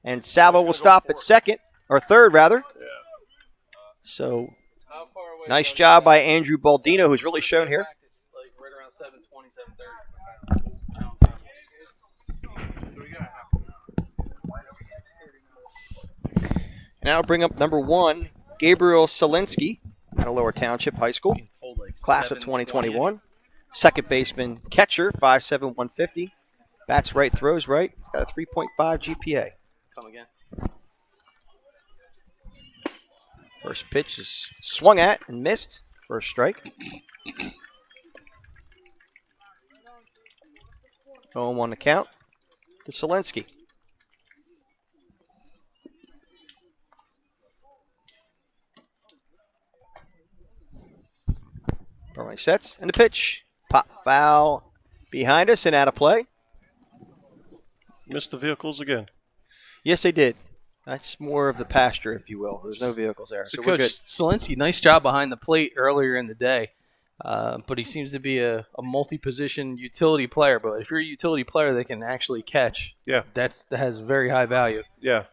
Speaker 1: And Salvo will stop at second, or third, rather. So, nice job by Andrew Baldino, who's really shown here.
Speaker 4: Like right around 7:20, 7:30.
Speaker 1: And that'll bring up number 1, Gabriel Selinsky, out of Lower Township High School, class of 2021. Second baseman, catcher, 5'7", 150. Bats right, throws right. He's got a 3.5 GPA.
Speaker 4: Come again.
Speaker 1: First pitch is swung at and missed. First strike. 0-1 to count to Selinsky. Parmalee sets, and the pitch. Pop foul behind us and out of play.
Speaker 3: Missed the vehicles again.
Speaker 1: Yes, they did. That's more of the pasture, if you will. There's no vehicles there, so we're
Speaker 4: Coach
Speaker 1: good.
Speaker 4: Selinsky, nice job behind the plate earlier in the day. But he seems to be a multi-position utility player. But if you're a utility player that can actually catch,
Speaker 3: Yeah.
Speaker 4: that has very high value.
Speaker 3: Yeah.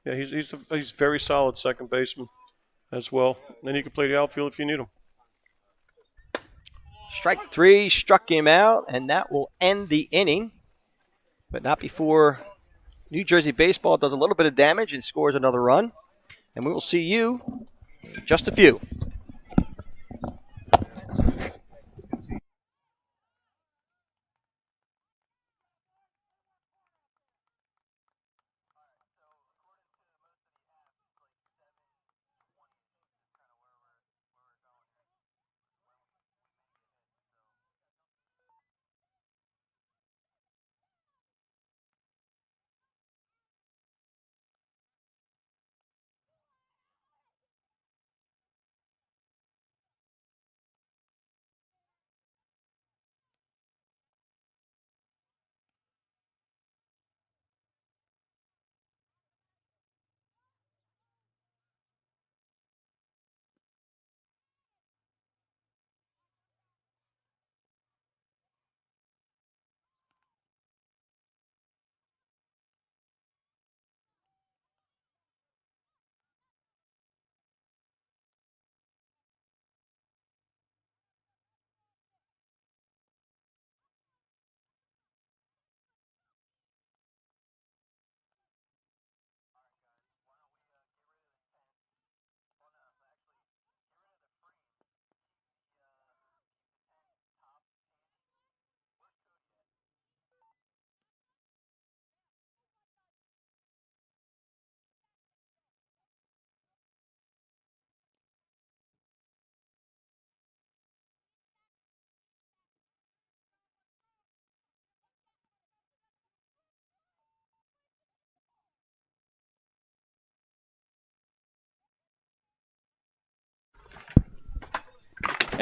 Speaker 3: Yeah, he's very solid second baseman as well. Then he can play the outfield if you need him.
Speaker 1: Strike 3 struck him out, and that will end the inning. But not before New Jersey Baseball does a little bit of damage and scores another run. And we will see you in just a few.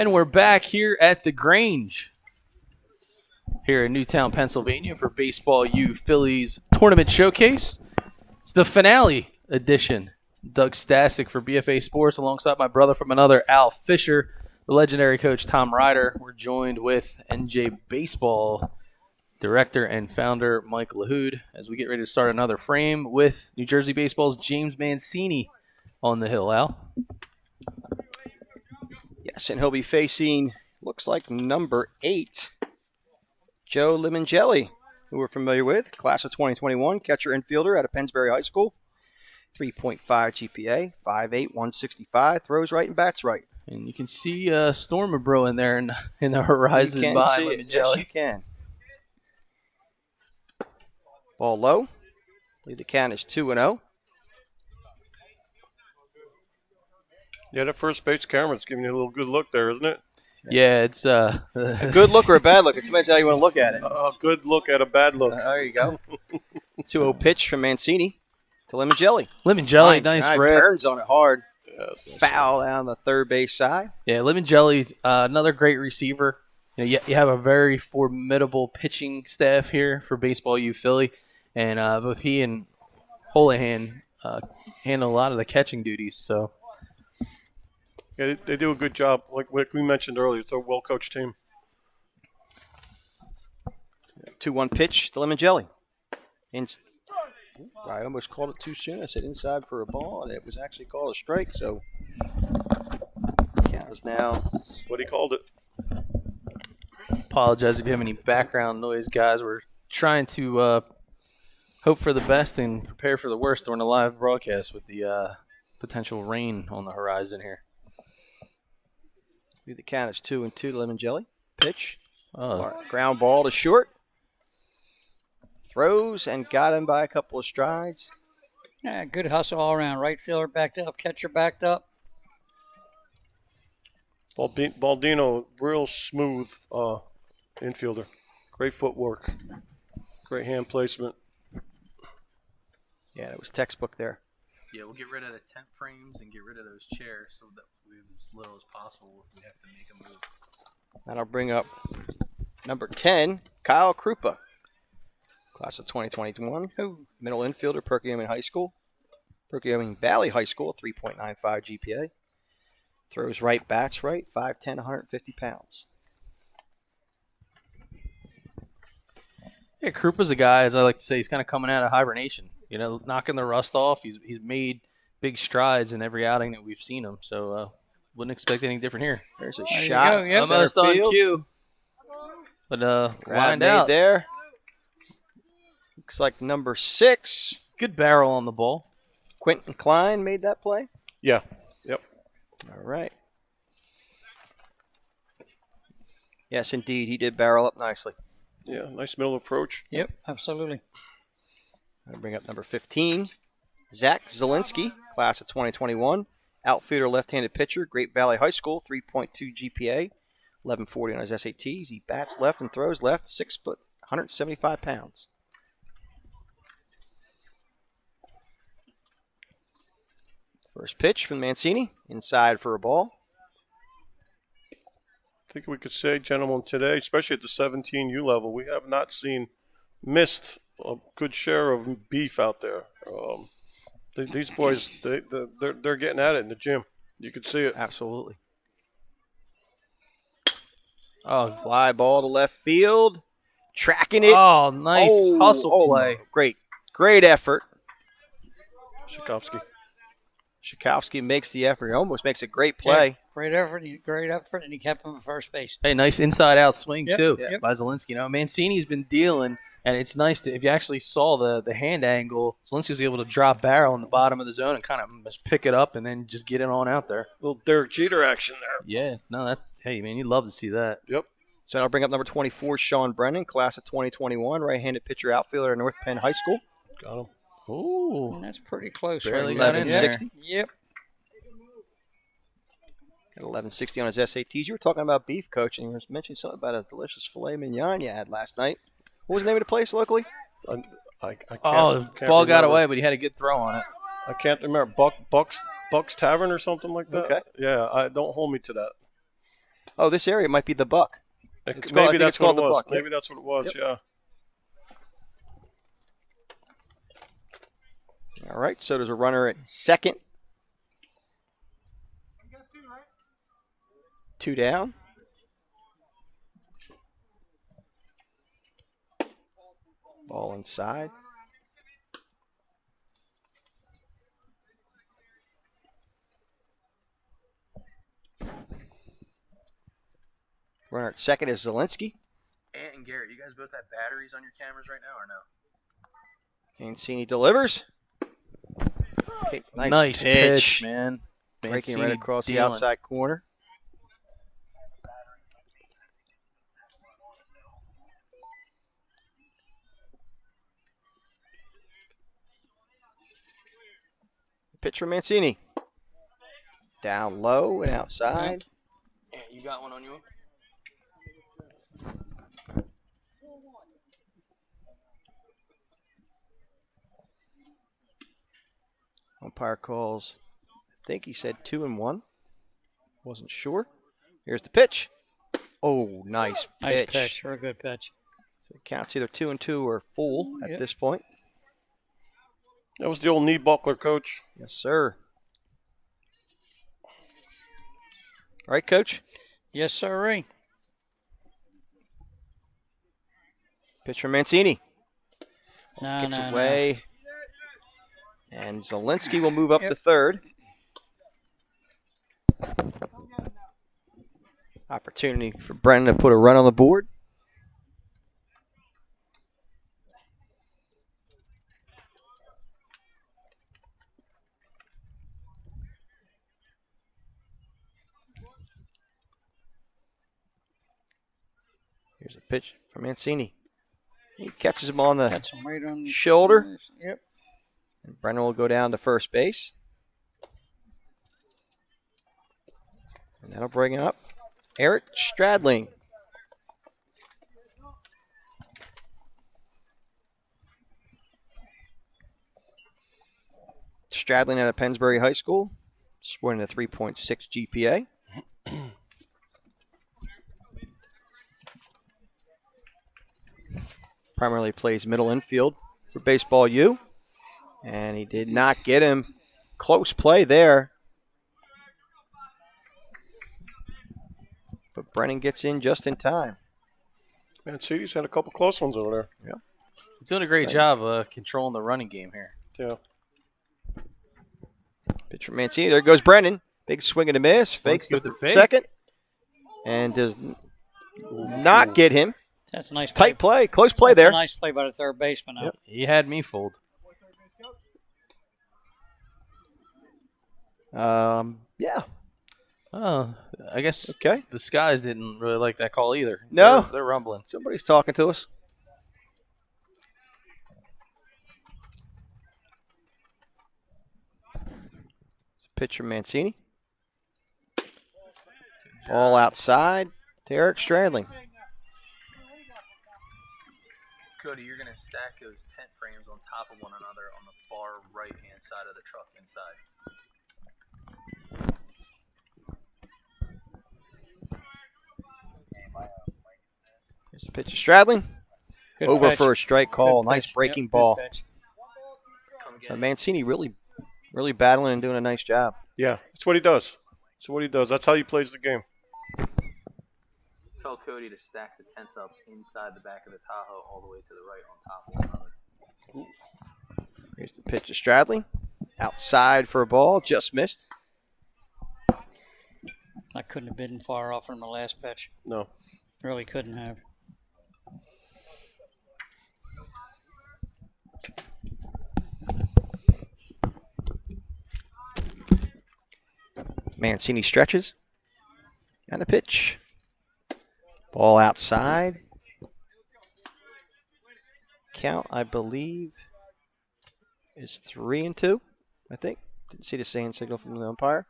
Speaker 4: And we're back here at the Grange here in Newtown, Pennsylvania for Baseball U Phillies Tournament Showcase. It's the finale edition. Doug Stasic for BFA Sports alongside my brother from another, Al Fisher, the legendary coach Tom Ryder. We're joined with NJ Baseball director and founder Mike LaHood as we get ready to start another frame with New Jersey Baseball's James Mancini on the hill, Al.
Speaker 1: Yes, and he'll be facing, looks like, number 8, Joe Limongelli, who we're familiar with, class of 2021, catcher infielder out of Pennsbury High School, 3.5 GPA, 5'8", 165, throws right and bats right.
Speaker 4: And you can see Storm Bro in there in the horizon
Speaker 1: You can
Speaker 4: behind
Speaker 1: see
Speaker 4: Limongelli.
Speaker 1: it. Yes, you can. Ball low. I believe the count is 2-0.
Speaker 3: Yeah, that first base camera's giving you a little good look there, isn't it?
Speaker 4: Yeah, it's
Speaker 1: A good look or a bad look? It depends how you want to look at it.
Speaker 3: A good look at a bad look.
Speaker 1: There you go. 2-0 pitch from Mancini to Limongelli.
Speaker 4: Limongelli, nice rip.
Speaker 1: Turns on it hard.
Speaker 3: Yes,
Speaker 1: Foul down the third base side.
Speaker 4: Yeah, Limongelli, another great receiver. You have a very formidable pitching staff here for Baseball U Philly, and both he and Holohan handle a lot of the catching duties. So.
Speaker 3: Yeah, they do a good job. Like we mentioned earlier, it's a well-coached team.
Speaker 1: 2-1 pitch to Limongelli. I almost called it too soon. I said inside for a ball, and it was actually called a strike. So count is now.
Speaker 3: That's what he called it.
Speaker 4: Apologize if you have any background noise, guys. We're trying to hope for the best and prepare for the worst during the live broadcast with the potential rain on the horizon here.
Speaker 1: The count is 2-2 to Limongelli. Pitch.
Speaker 4: Oh.
Speaker 1: Ground ball to short. Throws and got him by a couple of strides.
Speaker 2: Yeah, good hustle all around. Right fielder backed up, catcher backed up.
Speaker 3: Baldino, real smooth infielder. Great footwork. Great hand placement.
Speaker 1: Yeah, it was textbook there.
Speaker 4: Yeah, we'll get rid of the tent frames and get rid of those chairs so that we have as little as possible if we have to make a move.
Speaker 1: That'll bring up number 10, Kyle Krupa. Class of 2021. Middle infielder, Perkiomen High School. Perkiomen Valley High School, 3.95 GPA. Throws right, bats right, 5'10", 150 pounds.
Speaker 4: Yeah, Krupa's a guy, as I like to say, he's kind of coming out of hibernation. Knocking the rust off. He's made big strides in every outing that we've seen him. So wouldn't expect anything different here.
Speaker 1: There's a
Speaker 2: There you
Speaker 1: shot.
Speaker 2: go, yep.
Speaker 4: Almost on
Speaker 1: Center field.
Speaker 4: cue. But
Speaker 1: Grab
Speaker 4: lined
Speaker 1: made
Speaker 4: out.
Speaker 1: there. Looks like number 6,
Speaker 4: Good barrel on the ball.
Speaker 1: Quentin Klein made that play.
Speaker 3: Yeah. Yep.
Speaker 1: All right. Yes, indeed. He did barrel up nicely.
Speaker 3: Yeah, nice middle approach.
Speaker 2: Yep, absolutely.
Speaker 1: I'm going to bring up number 15, Zach Zielinski, class of 2021. Outfielder, left-handed pitcher, Great Valley High School, 3.2 GPA, 1140 on his SATs. He bats left and throws left, 6 foot, 175 pounds. First pitch from Mancini, inside for a ball.
Speaker 3: I think we could say, gentlemen, today, especially at the 17U level, we have not missed a good share of beef out there. These boys, they're getting at it in the gym. You could see it.
Speaker 1: Absolutely. Oh, fly ball to left field. Tracking it.
Speaker 4: Oh, nice hustle play.
Speaker 1: Great effort.
Speaker 3: Tchaikovsky.
Speaker 1: Makes the effort. He almost makes a great play.
Speaker 2: Yeah, great effort, and he kept him at first base.
Speaker 4: Hey, nice inside-out swing, too,
Speaker 2: Yep.
Speaker 4: by Zielinski. Mancini's been dealing, and it's nice if you actually saw the hand angle, Zielinski was able to drop barrel in the bottom of the zone and kind of just pick it up and then just get it on out there.
Speaker 3: Little Derek Jeter action there.
Speaker 4: Yeah. No, hey, man, you'd love to see that.
Speaker 3: Yep.
Speaker 1: So I'll bring up number 24, Sean Brennan, class of 2021, right-handed pitcher outfielder at North Penn High School.
Speaker 3: Got him.
Speaker 4: Ooh.
Speaker 2: And that's pretty close.
Speaker 4: Barely
Speaker 2: right
Speaker 4: got in
Speaker 2: there.
Speaker 4: there.
Speaker 1: 1160.
Speaker 2: Yep.
Speaker 1: Got 1160 on his SATs. You were talking about beef, coach, and you were mentioning something about a delicious filet mignon you had last night. What was the name of the place locally?
Speaker 3: I can't,
Speaker 4: The
Speaker 3: can't
Speaker 4: ball got
Speaker 3: remember.
Speaker 4: away, but he had a good throw on it.
Speaker 3: I can't remember. Buck's Tavern or something like that?
Speaker 1: Okay.
Speaker 3: Yeah, don't hold me to that.
Speaker 1: Oh, this area might be the Buck. I
Speaker 3: Maybe
Speaker 1: think
Speaker 3: that's
Speaker 1: it's called
Speaker 3: what it
Speaker 1: the
Speaker 3: was.
Speaker 1: Buck.
Speaker 3: Maybe that's what it was.
Speaker 1: Yep.
Speaker 3: Yeah.
Speaker 1: All right, so there's a runner at second. 2 down. Ball inside. Runner at second is Zielinski.
Speaker 4: Ant and Garrett, you guys both have batteries on your cameras right now or no?
Speaker 1: Mancini delivers. Okay,
Speaker 4: Nice pitch, man.
Speaker 1: Breaking
Speaker 4: Mancini
Speaker 1: right across the
Speaker 4: dealing.
Speaker 1: outside corner. Pitch from Mancini. Down low and outside.
Speaker 4: Ant, you got one on you?
Speaker 1: Umpire calls, I think he said 2-1. Wasn't sure. Here's the pitch. Oh, nice pitch.
Speaker 2: Nice pitch. Very good pitch.
Speaker 1: So it counts either 2-2 or full at this point.
Speaker 3: That was the old knee buckler, Coach.
Speaker 1: Yes, sir. All right, Coach.
Speaker 2: Yes, sirree.
Speaker 1: Pitch from Mancini.
Speaker 2: No,
Speaker 1: Gets
Speaker 2: no,
Speaker 1: away. And Zielinski will move up to third. Opportunity for Brennan to put a run on the board. Here's a pitch from Mancini. He catches him on the
Speaker 2: That's him right on the
Speaker 1: shoulder.
Speaker 2: Yep.
Speaker 1: And Brennan will go down to first base. And that'll bring up Eric Stradling. Stradling out of Pennsbury High School, sporting a 3.6 GPA. Primarily plays middle infield for Baseball U. And he did not get him. Close play there. But Brennan gets in just in time.
Speaker 3: Mancini's had a couple close ones over there.
Speaker 1: Yep.
Speaker 4: He's doing a great job controlling the running game here.
Speaker 3: Yeah.
Speaker 1: Pitch from Mancini. There goes Brennan. Big swing and a miss. Fakes
Speaker 4: Through
Speaker 1: the
Speaker 4: the fake.
Speaker 1: second. And does not get him.
Speaker 2: That's a nice
Speaker 1: Tight play. Close play
Speaker 2: That's
Speaker 1: there.
Speaker 2: a nice play by the third baseman. Now.
Speaker 1: Yep.
Speaker 4: He had me fooled.
Speaker 1: Yeah.
Speaker 4: Oh, I guess
Speaker 1: Okay.
Speaker 4: the Skies didn't really like that call either.
Speaker 1: No.
Speaker 4: They're rumbling.
Speaker 1: Somebody's talking to us. It's a pitch from Mancini. Ball outside to Eric Stradling.
Speaker 4: Cody, you're going to stack those tent frames on top of one another on the far right-hand side of the truck inside.
Speaker 1: Here's a pitch to Stradling.
Speaker 2: Good
Speaker 1: Over
Speaker 2: pitch.
Speaker 1: for a strike call.
Speaker 2: Good
Speaker 1: Nice
Speaker 2: pitch.
Speaker 1: breaking
Speaker 2: Yep, good
Speaker 1: ball.
Speaker 2: pitch.
Speaker 4: Come
Speaker 1: So
Speaker 4: again.
Speaker 1: Mancini really battling and doing a nice job.
Speaker 3: Yeah, that's what he does. That's how he plays the game.
Speaker 4: Tell Cody to stack the tents up inside the back of the Tahoe all the way to the right on top of one another.
Speaker 1: Here's the pitch to Stradling. Outside for a ball. Just missed.
Speaker 2: I couldn't have been far off from the last pitch.
Speaker 3: No.
Speaker 2: Really couldn't have.
Speaker 1: Mancini stretches. And a pitch. Ball outside. Count, I believe, is 3-2, I think. Didn't see the sand signal from the umpire.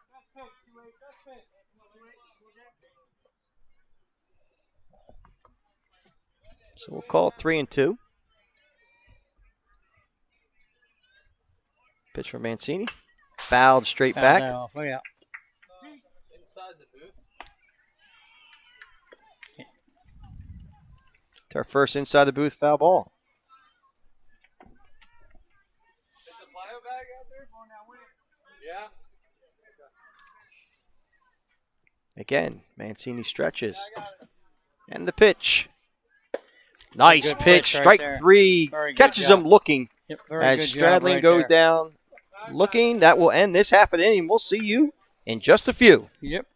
Speaker 1: So we'll call it 3-2. Pitch from Mancini. Fouled straight back.
Speaker 2: Fouled off. Oh, yeah.
Speaker 4: Inside the booth.
Speaker 1: to our first inside the booth foul ball. Again, Mancini stretches. And the pitch. Nice
Speaker 2: good
Speaker 1: pitch.
Speaker 2: pitch right
Speaker 1: Strike
Speaker 2: there.
Speaker 1: 3.
Speaker 2: Very good
Speaker 1: Catches
Speaker 2: job.
Speaker 1: him looking.
Speaker 2: Yep, very
Speaker 1: As
Speaker 2: good job
Speaker 1: Stradling
Speaker 2: right
Speaker 1: goes
Speaker 2: there.
Speaker 1: down looking. That will end this half an inning. We'll see you in just a few.
Speaker 2: Yep.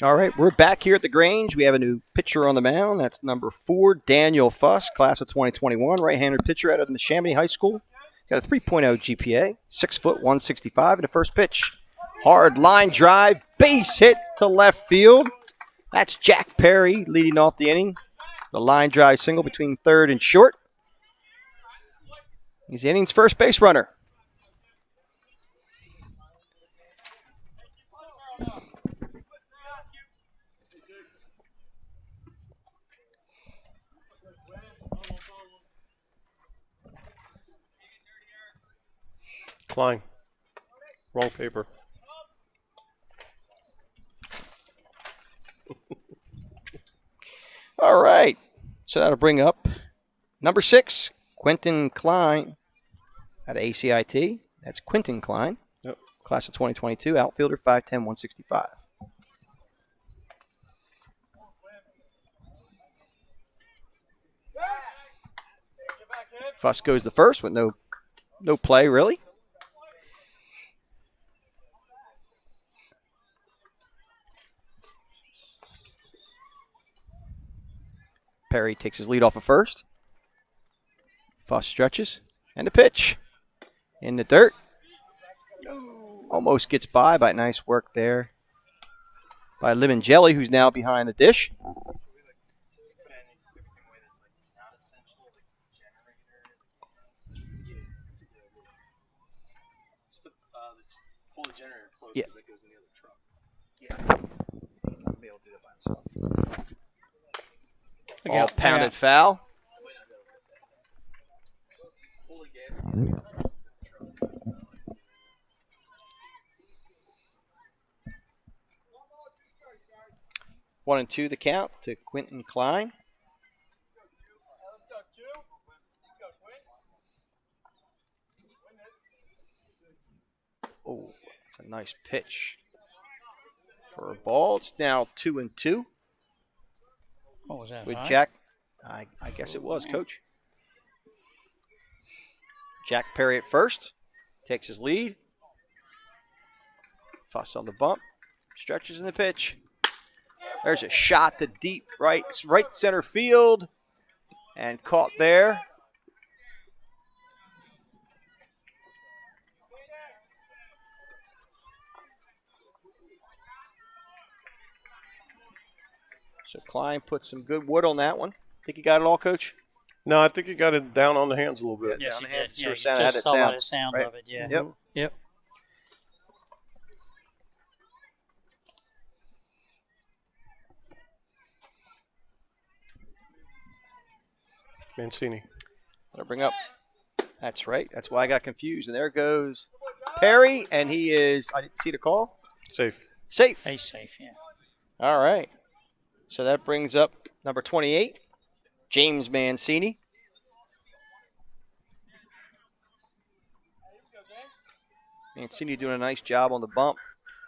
Speaker 1: All right, we're back here at the Grange. We have a new pitcher on the mound. That's number 4, Daniel Fuss, class of 2021, right-handed pitcher out of Neshaminy High School. Got a 3.0 GPA, 6 foot, 165, and the first pitch. Hard line drive, base hit to left field. That's Jack Perry leading off the inning. The line drive single between third and short. He's the inning's first base runner.
Speaker 3: Klein. Wrong paper.
Speaker 1: All right. So that'll bring up number 6, Quentin Klein out of ACIT. That's Quentin Klein.
Speaker 3: Yep.
Speaker 1: Class of 2022, outfielder, 5'10", 165. Fuss goes the first with no play, really. Perry takes his lead off of first. Fuss stretches. And a pitch. In the dirt. Almost gets by nice work there by Lemon Jelly, who's now behind the dish. Yeah. All pounded foul. One and two the count to Quentin Klein. It's a nice pitch for a ball. It's now 2-2
Speaker 2: What was that?
Speaker 1: with
Speaker 2: high?
Speaker 1: Jack. I guess it was, Coach. Jack Perry at first. Takes his lead. Fuss on the bump. Stretches in the pitch. There's a shot to deep right center field. And caught there. So Klein put some good wood on that one. Think you got it all, Coach?
Speaker 3: No, I think he got it down on the hands a little bit.
Speaker 2: Yes,
Speaker 1: Down
Speaker 2: he
Speaker 1: the hands,
Speaker 2: did.
Speaker 1: sure
Speaker 2: Yeah,
Speaker 1: sounded-
Speaker 2: you
Speaker 1: had
Speaker 2: just
Speaker 1: it
Speaker 2: saw by
Speaker 1: sound,
Speaker 2: the sound
Speaker 1: right?
Speaker 2: of it. Yeah.
Speaker 1: Yep.
Speaker 2: Yep.
Speaker 3: Mancini.
Speaker 1: I'll bring up. That's right. That's why I got confused. And there goes Perry, and he is. I didn't see the call.
Speaker 3: Safe.
Speaker 1: Safe.
Speaker 2: He's safe. Yeah.
Speaker 1: All right. So that brings up number 28, James Mancini. Mancini doing a nice job on the bump.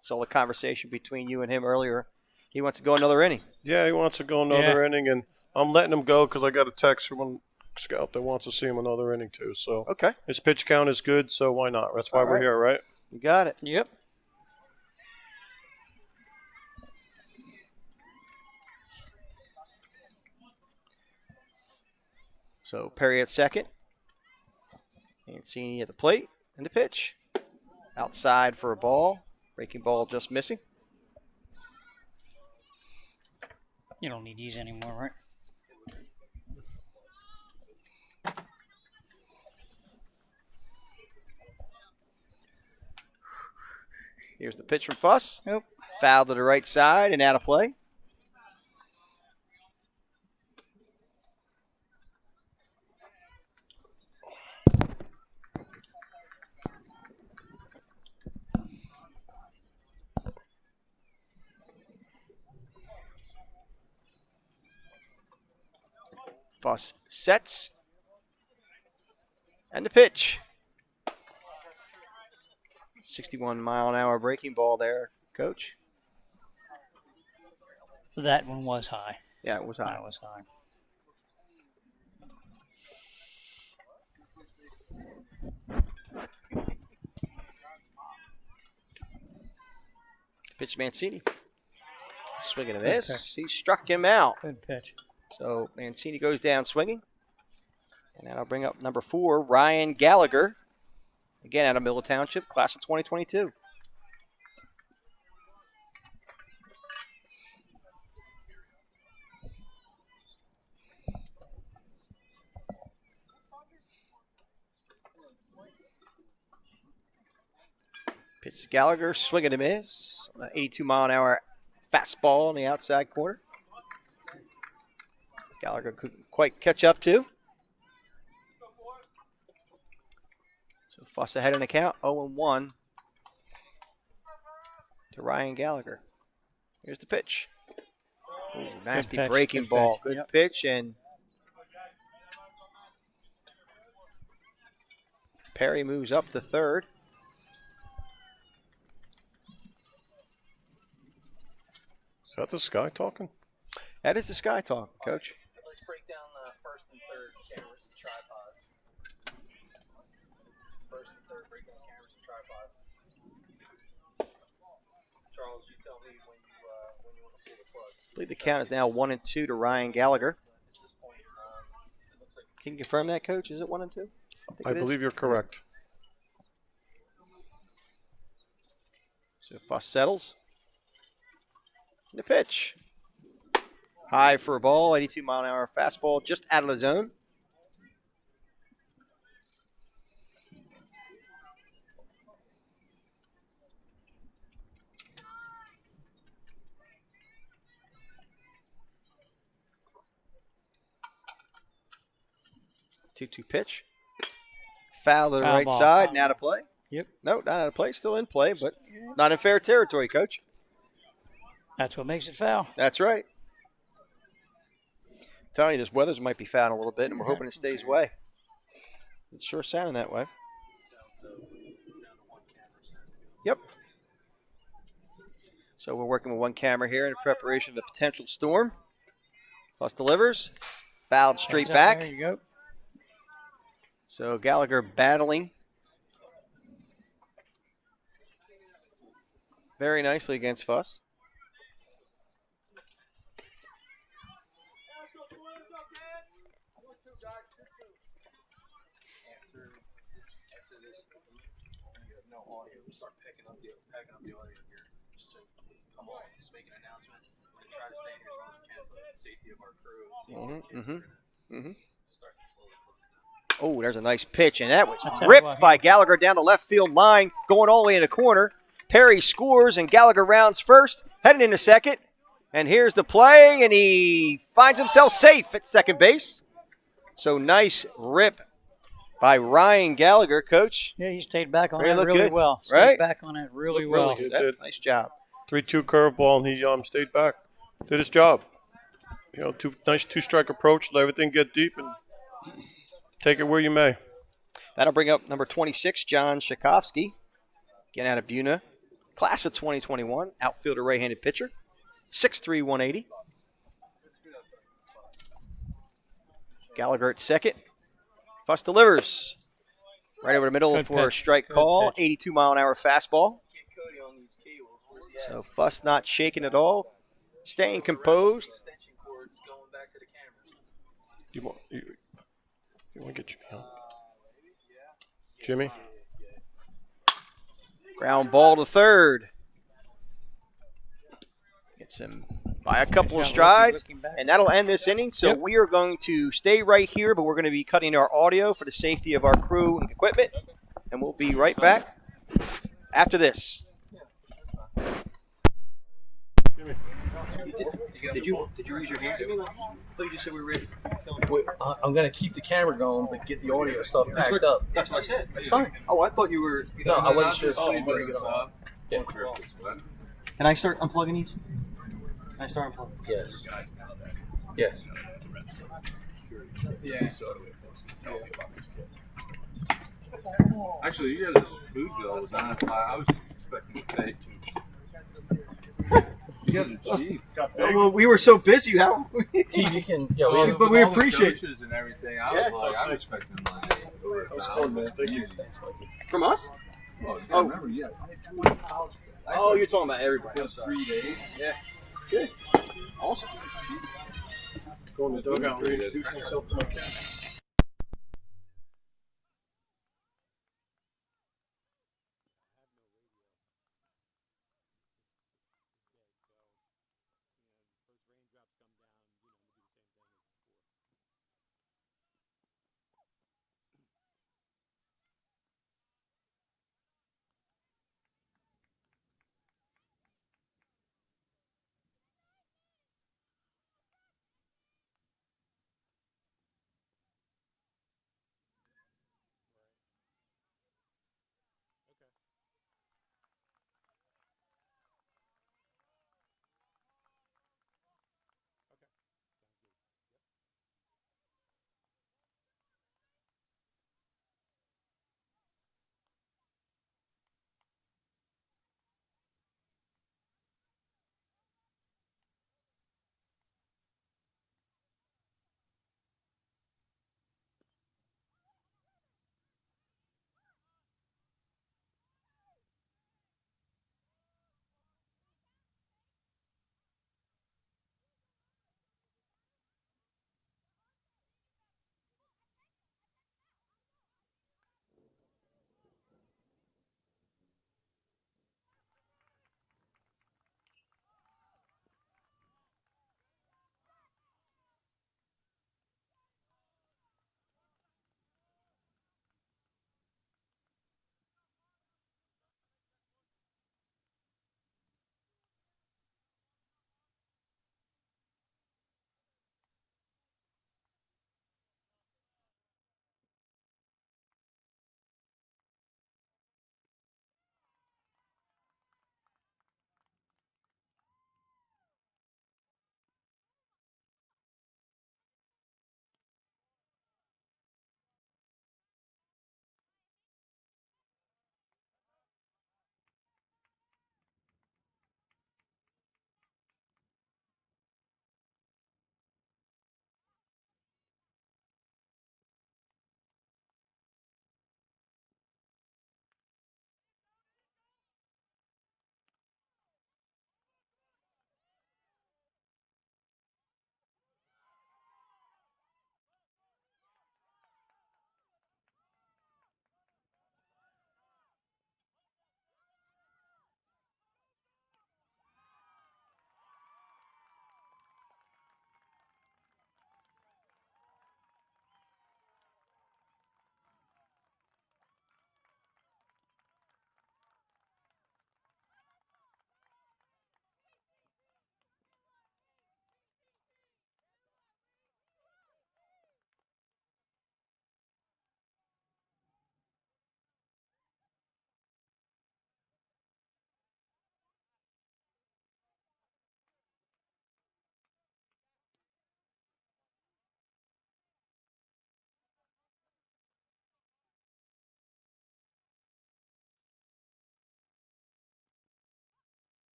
Speaker 1: Saw the conversation between you and him earlier. He wants to go another inning.
Speaker 3: Yeah, he wants to go another inning, and I'm letting him go because I got a text from a scout that wants to see him another inning too. So
Speaker 1: Okay.
Speaker 3: his pitch count is good, so why not? That's why
Speaker 1: All
Speaker 3: we're
Speaker 1: right.
Speaker 3: here, right?
Speaker 1: You got it.
Speaker 2: Yep.
Speaker 1: So Perry at second. Mancini at the plate and the pitch. Outside for a ball. Breaking ball just missing.
Speaker 2: You don't need these anymore, right?
Speaker 1: Here's the pitch from Fuss.
Speaker 2: Nope.
Speaker 1: Foul to the right side and out of play. Fuss sets. And the pitch. 61-mile-an-hour breaking ball there, Coach.
Speaker 2: That one was high.
Speaker 1: Yeah, it was high.
Speaker 2: That was high.
Speaker 1: Pitch Mancini. Swinging a miss. He struck him out.
Speaker 2: Good pitch.
Speaker 1: So Mancini goes down swinging. And that'll bring up number 4, Ryan Gallagher. Again, out of Middle Township, class of 2022. Pitch to Gallagher, swing and a miss. 82-mile-an-hour fastball on the outside corner. Gallagher couldn't quite catch up to. So Fuss ahead in the count, 0-1 to Ryan Gallagher. Here's the pitch. Ooh, nasty
Speaker 2: pitch,
Speaker 1: breaking
Speaker 2: good
Speaker 1: ball.
Speaker 2: pitch,
Speaker 1: Good
Speaker 2: yep.
Speaker 1: pitch, and Perry moves up to third.
Speaker 3: Is that the sky talking?
Speaker 1: That is the sky talk, Coach.
Speaker 4: Let's break down first and third cameras and tripods. First and third, break down cameras and tripods. Charles, you tell me when you want to pull the plug.
Speaker 1: I believe the count is now 1-2 to Ryan Gallagher.
Speaker 4: At this point, it looks like
Speaker 1: Can you confirm that, Coach? Is it 1-2?
Speaker 3: I believe you're correct.
Speaker 1: So Fuss settles. And the pitch. High for a ball, 82-mile-an-hour fastball, just out of the zone. Two-two pitch. Foul to the
Speaker 2: Foul
Speaker 1: right
Speaker 2: ball.
Speaker 1: side and out of play.
Speaker 2: Yep.
Speaker 1: No, not out of play. Still in play, but not in fair territory, Coach.
Speaker 2: That's what makes it foul.
Speaker 1: That's right. Telling you, this weather's might be foul a little bit, and we're hoping it stays away. It's sure sounding that way. Yep. So we're working with one camera here in preparation of a potential storm. Fuss delivers. Fouled straight back.
Speaker 2: There you go.
Speaker 1: So Gallagher battling very nicely against Fuss.
Speaker 4: After this, no audio. We'll start packing up the audio here. Just so come on, just make an announcement. We're gonna try to stay here as long as we can, but the safety of our crew. Start to slowly close down.
Speaker 1: Oh, there's a nice pitch, and that was
Speaker 2: I'll tell you
Speaker 1: ripped
Speaker 2: what,
Speaker 1: by Gallagher down the left field line, going all the way in the corner. Perry scores, and Gallagher rounds first, heading into second. And here's the play, and he finds himself safe at second base. So nice rip by Ryan Gallagher, Coach.
Speaker 2: Yeah, he stayed back on
Speaker 1: Really
Speaker 2: that
Speaker 1: looked
Speaker 2: really
Speaker 1: good,
Speaker 2: well. Stayed
Speaker 1: right?
Speaker 2: back on it really
Speaker 1: Looked
Speaker 2: well.
Speaker 1: really good.
Speaker 3: Did.
Speaker 1: Nice job.
Speaker 3: 3-2 curveball, and he stayed back. Did his job. You know, nice two-strike approach. Let everything get deep and take it where you may.
Speaker 1: That'll bring up number 26, John Shakovsky. Getting out of Buna. Class of 2021. Outfielder, right-handed pitcher. 6'3", 180. Gallagher at second. Fuss delivers. Right over the middle
Speaker 2: Good
Speaker 1: for a
Speaker 2: pitch.
Speaker 1: strike
Speaker 2: Good
Speaker 1: call.
Speaker 2: pitch.
Speaker 1: 82-mile-an-hour fastball.
Speaker 4: Get Cody on these cables. Where's he at?
Speaker 1: So Fuss not shaking at all. Staying composed.
Speaker 4: Extension cords going back to the cameras.
Speaker 3: You want to get Jimmy on? Jimmy?
Speaker 1: Ground ball to third. Gets him by a couple of
Speaker 2: Nice job,
Speaker 1: strides,
Speaker 2: looking back.
Speaker 1: and that'll end this inning. So
Speaker 2: Yep.
Speaker 1: we are going to stay right here, but we're going to be cutting our audio for the safety of our crew and equipment, and we'll be right back after this. Did you raise your hand to me? I thought you just said we were ready.
Speaker 4: I'm gonna keep the camera going, but get the audio stuff packed up.
Speaker 1: That's what I said.
Speaker 4: It's fine.
Speaker 1: Oh, I thought you were.
Speaker 4: No, I wasn't sure.
Speaker 1: Can I start unplugging these? Can I start unplugging?
Speaker 4: Yes. Yes.
Speaker 5: Actually, you guys' food bill was not. I was expecting to pay. You guys are cheap.
Speaker 1: Well, we were so busy. How?
Speaker 4: TV can. Yeah,
Speaker 5: Well,
Speaker 1: but we
Speaker 5: with all the
Speaker 1: appreciate-
Speaker 5: coaches and everything. I was expecting like over
Speaker 3: That was fun, man. Thank you.
Speaker 5: easy.
Speaker 1: From us?
Speaker 5: Oh, you gotta remember, yeah.
Speaker 1: Oh, you're talking about everybody. I'm
Speaker 5: Just
Speaker 1: sorry.
Speaker 5: 3 days.
Speaker 1: Yeah. Good. Awesome.
Speaker 3: Go in the dugout and introduce myself to my cat.